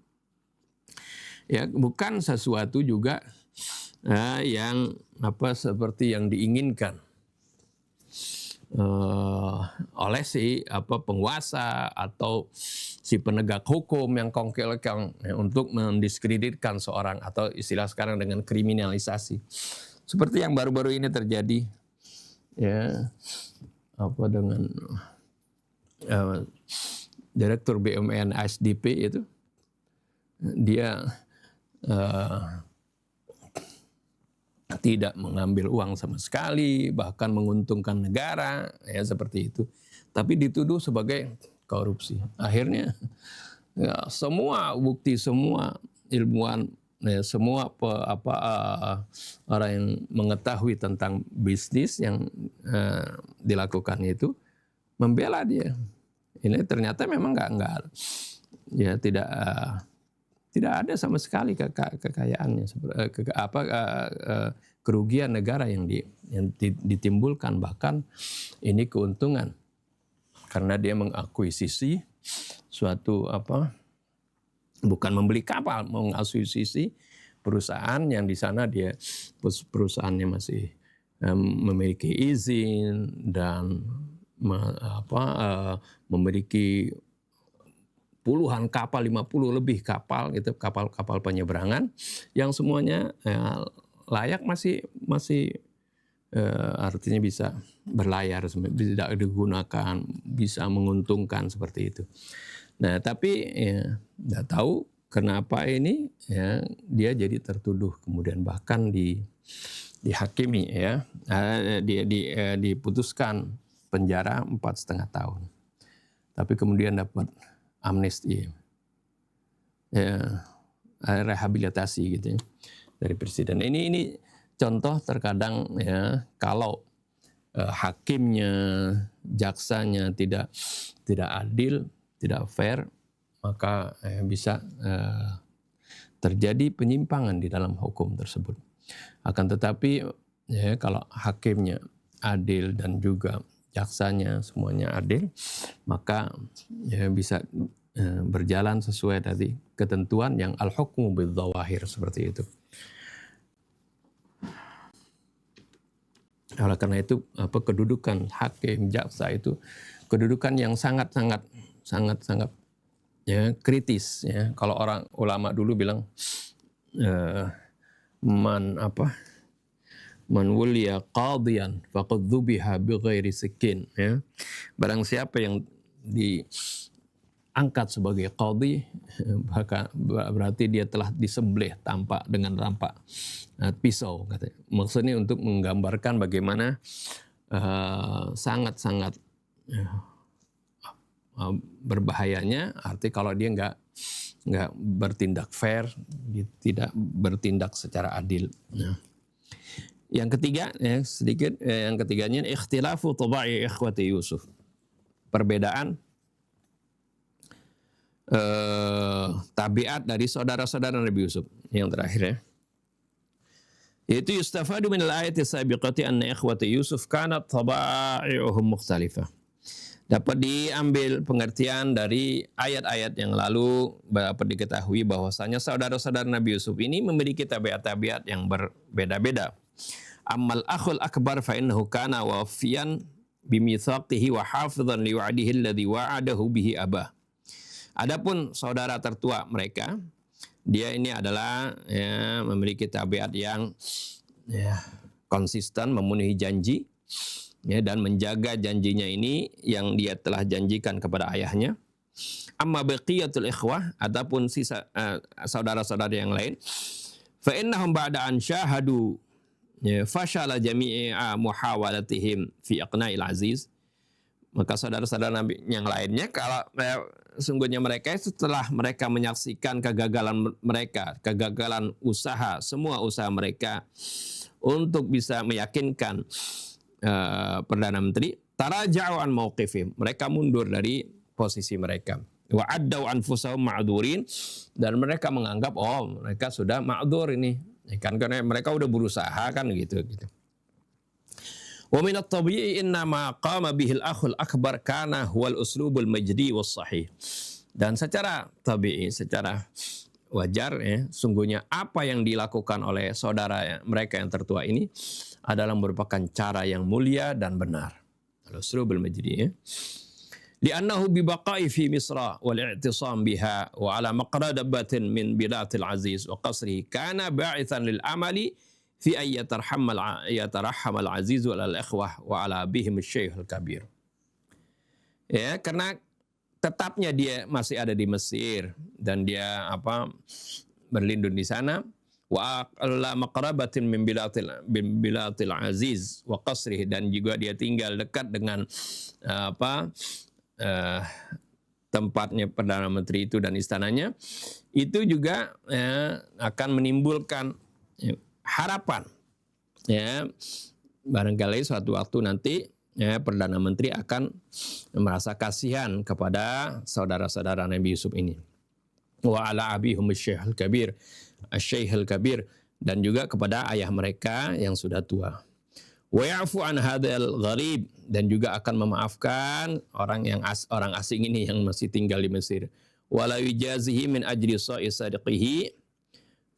bukan sesuatu juga yang seperti yang diinginkan oleh si penguasa atau si penegak hukum yang kongkel-kong untuk mendiskreditkan seorang, atau istilah sekarang dengan kriminalisasi. Seperti yang baru-baru ini terjadi dengan Direktur BUMN ASDP itu, dia tidak mengambil uang sama sekali, bahkan menguntungkan negara, seperti itu. Tapi dituduh sebagai korupsi. Akhirnya semua bukti, semua ilmuwan, semua orang yang mengetahui tentang bisnis yang dilakukan itu membela dia. Ini ternyata memang tidak ada sama sekali kekayaannya, kerugian negara yang ditimbulkan, bahkan ini keuntungan karena dia mengakuisisi suatu bukan membeli kapal, mengakuisisi perusahaan yang di sana dia perusahaannya masih memiliki izin dan memiliki puluhan kapal, 50 lebih kapal gitu, kapal-kapal penyeberangan yang semuanya layak, masih artinya bisa berlayar, tidak digunakan, bisa menguntungkan seperti itu. Nah, tapi tidak tahu kenapa ini dia jadi tertuduh, kemudian bahkan dihakimi diputuskan penjara 4,5 tahun. Tapi kemudian dapat amnesti, rehabilitasi gitu dari presiden. Ini contoh terkadang kalau hakimnya, jaksanya tidak adil, tidak fair, maka bisa terjadi penyimpangan di dalam hukum tersebut. Akan tetapi kalau hakimnya adil dan juga jaksanya semuanya adil, maka bisa berjalan sesuai tadi ketentuan yang al-hukmu bidzawahir seperti itu. Oleh karena itu kedudukan hakim jaksa itu kedudukan yang sangat kritis ya. Kalau orang ulama dulu bilang man wuliya qadiyan faqad dzubiha bighairi sikin ya. Barang siapa yang diangkat sebagai qadhi, maka berarti dia telah disembelih dengan rampak pisau katanya. Maksudnya untuk menggambarkan bagaimana sangat berbahayanya arti kalau dia nggak bertindak fair, tidak bertindak secara adil. Nah, yang ketiga yang ketiganya ikhtilafu tabai ikhwati Yusuf. Perbedaan tabiat dari saudara-saudara Nabi Yusuf. Yang terakhir ya. Yaitu yustafadu min al-ayati sabiqati anna ikhwati Yusuf kanat taba'i'uhum mukhtalifah. Dapat diambil pengertian dari ayat-ayat yang lalu dapat diketahui bahwasanya saudara-saudara Nabi Yusuf ini memiliki tabiat-tabiat yang berbeda-beda. Ammal akhul akbar fa innahu kana wafiyan bimithaqihi wa hafizan liwa'dihi alladhi wa'adahu bihi abah. Adapun saudara tertua mereka, dia ini adalah memiliki tabiat yang konsisten, memenuhi janji dan menjaga janjinya ini yang dia telah janjikan kepada ayahnya. Amma baqiyatul ikhwah, adapun sisa saudara-saudara yang lain, fa innahum ba'da an syahadu fashala jami'a muhawalatihim fi iqna'il aziz. Maka saudara-saudara Nabi yang lainnya, kalau sungguhnya mereka setelah mereka menyaksikan kegagalan mereka, kegagalan usaha, semua usaha mereka untuk bisa meyakinkan Perdana Menteri, taraja'u an mauqifihim, mereka mundur dari posisi mereka. Wa addau anfusahum ma'durin, dan mereka menganggap mereka sudah ma'dur ini. Kan karena mereka udah berusaha kan gitu. Wa min at-tabi'i inna ma qama bihi al-akhul akbar kana huwal uslubul majdi was sahih. Dan secara tabi'i, secara wajar sungguhnya apa yang dilakukan oleh saudara mereka yang tertua ini adalah merupakan cara yang mulia dan benar. Al-uslubul majdi li'annahu bi baqa'i fi Misra wal i'tisam biha wa ala maqradabatin min bilatil aziz wa qasrihi kana ba'ithan lil amali fi yatarahhamal azizu alal ikhwah wa ala bihim syaikhul kabir. Ya, karena tetapnya dia masih ada di Mesir dan dia berlindung di sana, wa ala maqrabatin min bilatil aziz wa qasrihi, dan juga dia tinggal dekat dengan tempatnya Perdana Menteri itu dan istananya, itu juga akan menimbulkan harapan barangkali suatu waktu nanti Perdana Menteri akan merasa kasihan kepada saudara-saudara Nabi Yusuf ini. Wa ala abihum syaikhul kabir, asy-syaikhul kabir, dan juga kepada ayah mereka yang sudah tua. Wa ya'fu an hadzal gharib, dan juga akan memaafkan orang asing ini yang masih tinggal di Mesir. Wa la yujazihi min ajri sadiqihi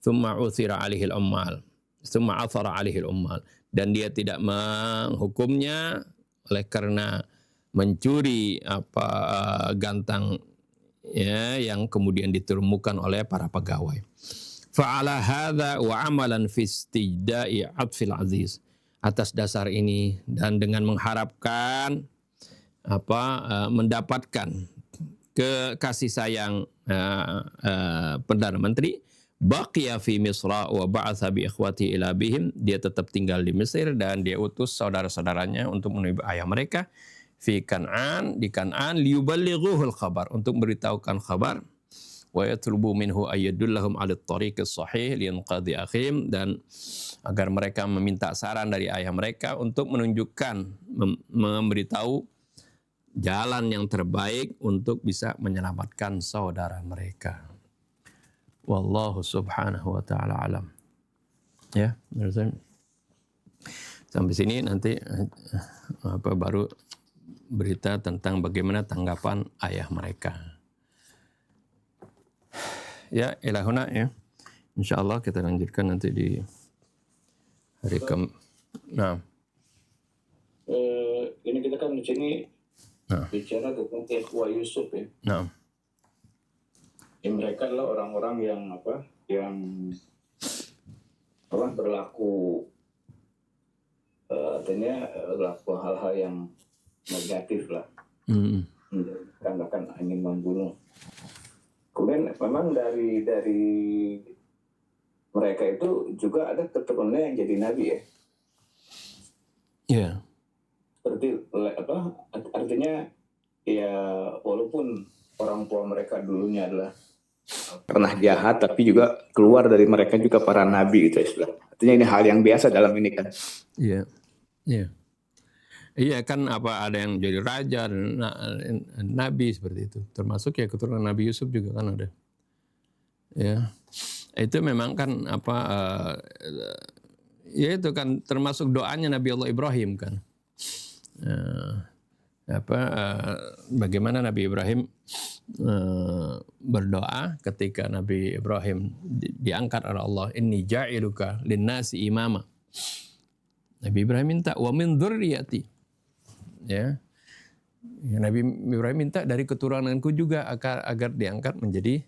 thumma uthira alaihi al-ummal. Thumma athara alaihi al-ummal, dan dia tidak menghukumnya oleh karena mencuri gantang yang kemudian ditermukan oleh para pegawai. Fa'ala hadza wa amalan fi istijda'i 'atfil aziz. Atas dasar ini dan dengan mengharapkan mendapatkan kasih sayang Perdana Menteri, baqiya fi Misra wa ba'atha bi ikhwati ila bihim, dia tetap tinggal di Mesir dan dia utus saudara-saudaranya untuk menemui ayah mereka di Kan'an liyuballighuhul khabar, untuk memberitahukan kabar, wa yatlubu minhu ayyadullahum 'ala at-tariqis shahih liyanqadi akhim, dan agar mereka meminta saran dari ayah mereka untuk menunjukkan, memberitahu jalan yang terbaik untuk bisa menyelamatkan saudara mereka. Wallahu subhanahu wa ta'ala alam. Ya, menurut saya sampai sini, nanti baru berita tentang bagaimana tanggapan ayah mereka. Ya, ilahuna ya. Insyaallah kita lanjutkan nanti di hari Nah. Ini kita kan di sini bicara tentang ikhwah Yusuf ya. Nah. Mereka adalah orang-orang yang berlaku artinya berlaku hal-hal yang negatif lah. Kan bahkan ingin membunuh. Kemudian memang dari mereka itu juga ada keturunannya yang jadi nabi ya. Iya. Seperti artinya ya, walaupun orang tua mereka dulunya adalah pernah jahat, tapi juga keluar dari mereka juga para nabi gitu istilah. Artinya ini hal yang biasa dalam ini kan. Iya. Iya. Iya kan, ada yang jadi raja dan nabi seperti itu. Termasuk ya keturunan Nabi Yusuf juga kan ada. Ya. Itu memang kan ya itu kan termasuk doanya Nabi Allah Ibrahim kan. Bagaimana Nabi Ibrahim berdoa ketika Nabi Ibrahim diangkat oleh Allah, inni ja'iluka linnasi imama. Nabi Ibrahim minta wa min dzurriyyati. Ya. Nabi Ibrahim minta dari keturunanku juga agar diangkat menjadi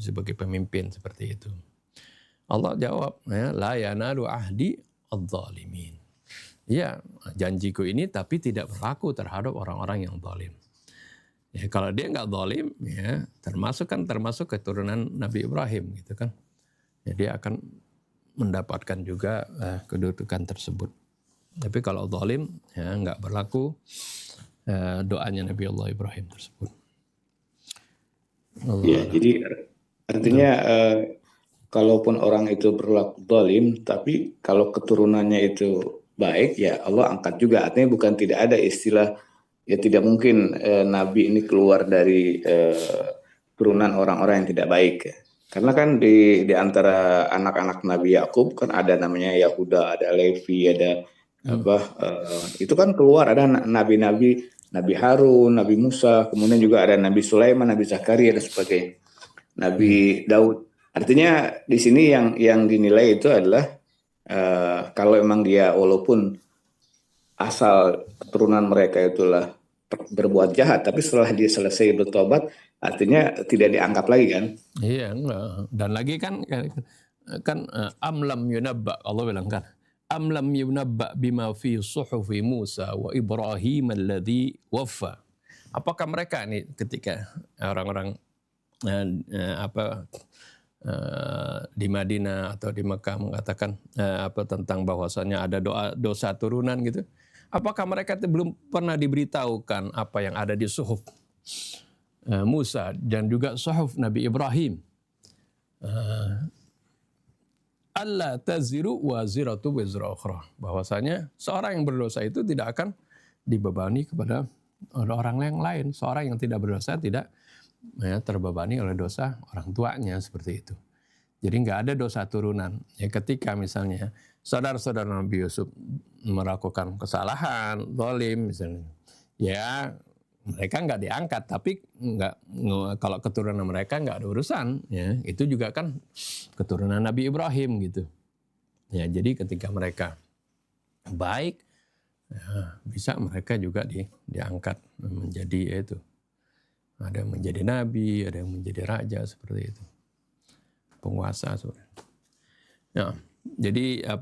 sebagai pemimpin seperti itu. Allah jawab, ya, la yanalu ahdi adz-dzalimin. Ya, janjiku ini tapi tidak berlaku terhadap orang-orang yang zalim. Ya, kalau dia nggak zalim, ya termasuk keturunan Nabi Ibrahim gitu kan. Ya, dia akan mendapatkan juga kedudukan tersebut. Tapi kalau zalim, ya nggak berlaku doanya Nabi Allah Ibrahim tersebut. Ya, jadi artinya kalaupun orang itu berlaku zalim, tapi kalau keturunannya itu baik, ya Allah angkat juga. Artinya bukan tidak ada istilah, ya tidak mungkin Nabi ini keluar dari turunan orang-orang yang tidak baik. Ya. Karena kan di antara anak-anak Nabi Yakub kan ada namanya Yahuda, ada Levi, ada itu kan keluar ada nabi-nabi, Nabi Harun, Nabi Musa, kemudian juga ada Nabi Sulaiman, Nabi Zakaria dan sebagainya, Nabi Daud. Artinya di sini yang dinilai itu adalah kalau emang dia walaupun asal keturunan mereka itulah berbuat jahat, tapi setelah dia selesai bertobat, artinya tidak dianggap lagi kan? Iya, enggak. Dan lagi kan amlam yunabba, Allah bilang kan, amlam yunabba bima fi suhufi Musa wa Ibrahim alladhi waffa. Apakah mereka ini ketika orang-orang di Madinah atau di Mekah mengatakan tentang bahwasannya ada dosa turunan gitu, apakah mereka itu belum pernah diberitahukan apa yang ada di suhuf Musa dan juga suhuf Nabi Ibrahim? Allah taziru waziratu wizra ukhra, bahwasanya seorang yang berdosa itu tidak akan dibebani kepada orang yang lain. Seorang yang tidak berdosa tidak terbebani oleh dosa orang tuanya, seperti itu. Jadi nggak ada dosa turunan. Ya, ketika misalnya saudara-saudara Nabi Yusuf melakukan kesalahan, zalim misalnya, ya mereka nggak diangkat, tapi kalau keturunan mereka nggak ada urusan, ya itu juga kan keturunan Nabi Ibrahim gitu. Ya, jadi ketika mereka baik, ya, bisa mereka juga diangkat menjadi itu. Ada yang menjadi nabi, ada yang menjadi raja seperti itu, penguasa sebenarnya. Ya, jadi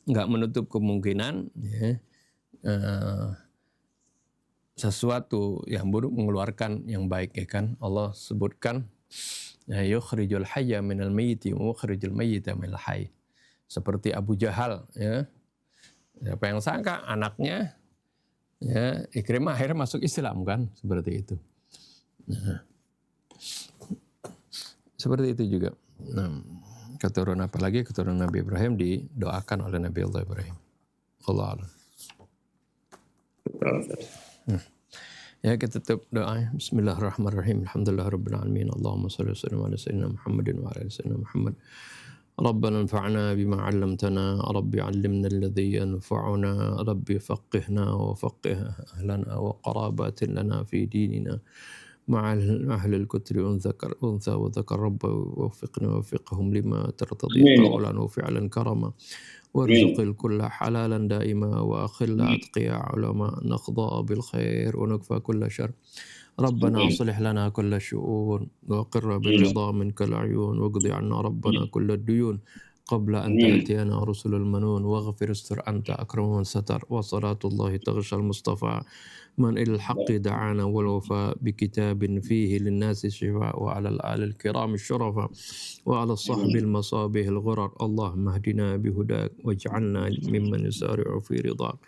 nggak menutup kemungkinan, ya, sesuatu yang buruk mengeluarkan yang baik, ya kan? Allah sebutkan yukhrijul hayya minal mayyiti wa mukhrijul mayyita minal hayy. Seperti Abu Jahal, ya. Siapa yang sangka anaknya, ya, Ikrimah akhirnya masuk Islam kan, seperti itu. Nah, Seperti itu juga. Keturunan apalagi keturunan Nabi Ibrahim didoakan oleh Nabi Allah Ibrahim. Allah alam. Ya, kita tutup doa. Bismillahirrahmanirrahim. Alhamdulillahirabbil alamin. Allahumma shalli wa sallim ala sayyidina Muhammadin wa ala ali sayyidina Muhammad. ربنا انفعنا بما علمتنا ربي علمنا الذي ينفعنا ربي فقهنا وفقه أهلنا وقرابات لنا في ديننا مع أهل الكتر أنثى وذكر رب ووفقنا ووفقهم لما ترتضي قولا وفعلا كرما وارزق الكل حلالا دائما وأخل أتقياء علماء نخضى بالخير ونكفى كل شر ربنا أصلح لنا كل الشؤون وقر بالرضا منك العيون واقض عنا ربنا كل الديون قبل أن تأتينا رسل المنون واغفر استر أنت أكرم من ستر وصلاة الله تغشى المصطفى من إلى الحق دعانا والوفاء بكتاب فيه للناس شفاء وعلى الآل الكرام الشرفاء وعلى الصحب المصابيح الغرر اللهم اهدنا بهداك واجعلنا ممن يسارع في رضاك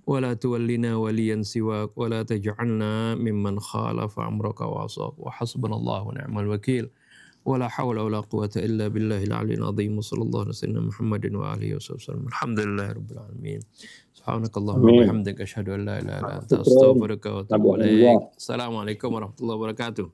ولا تولنا وليا سواك ولا تجعلنا ممن خالف أمرك وعصاك وحسبنا الله ونعم الوكيل ولا حول ولا قوة إلا بالله العلي العظيم وصلى الله على سيدنا محمد وآله وصحبه وسلم الحمد لله رب العالمين سبحانك اللهم وبحمدك أشهد أن لا إله إلا أنت أستغفرك وأتوب إليك السلام عليكم ورحمة الله وبركاته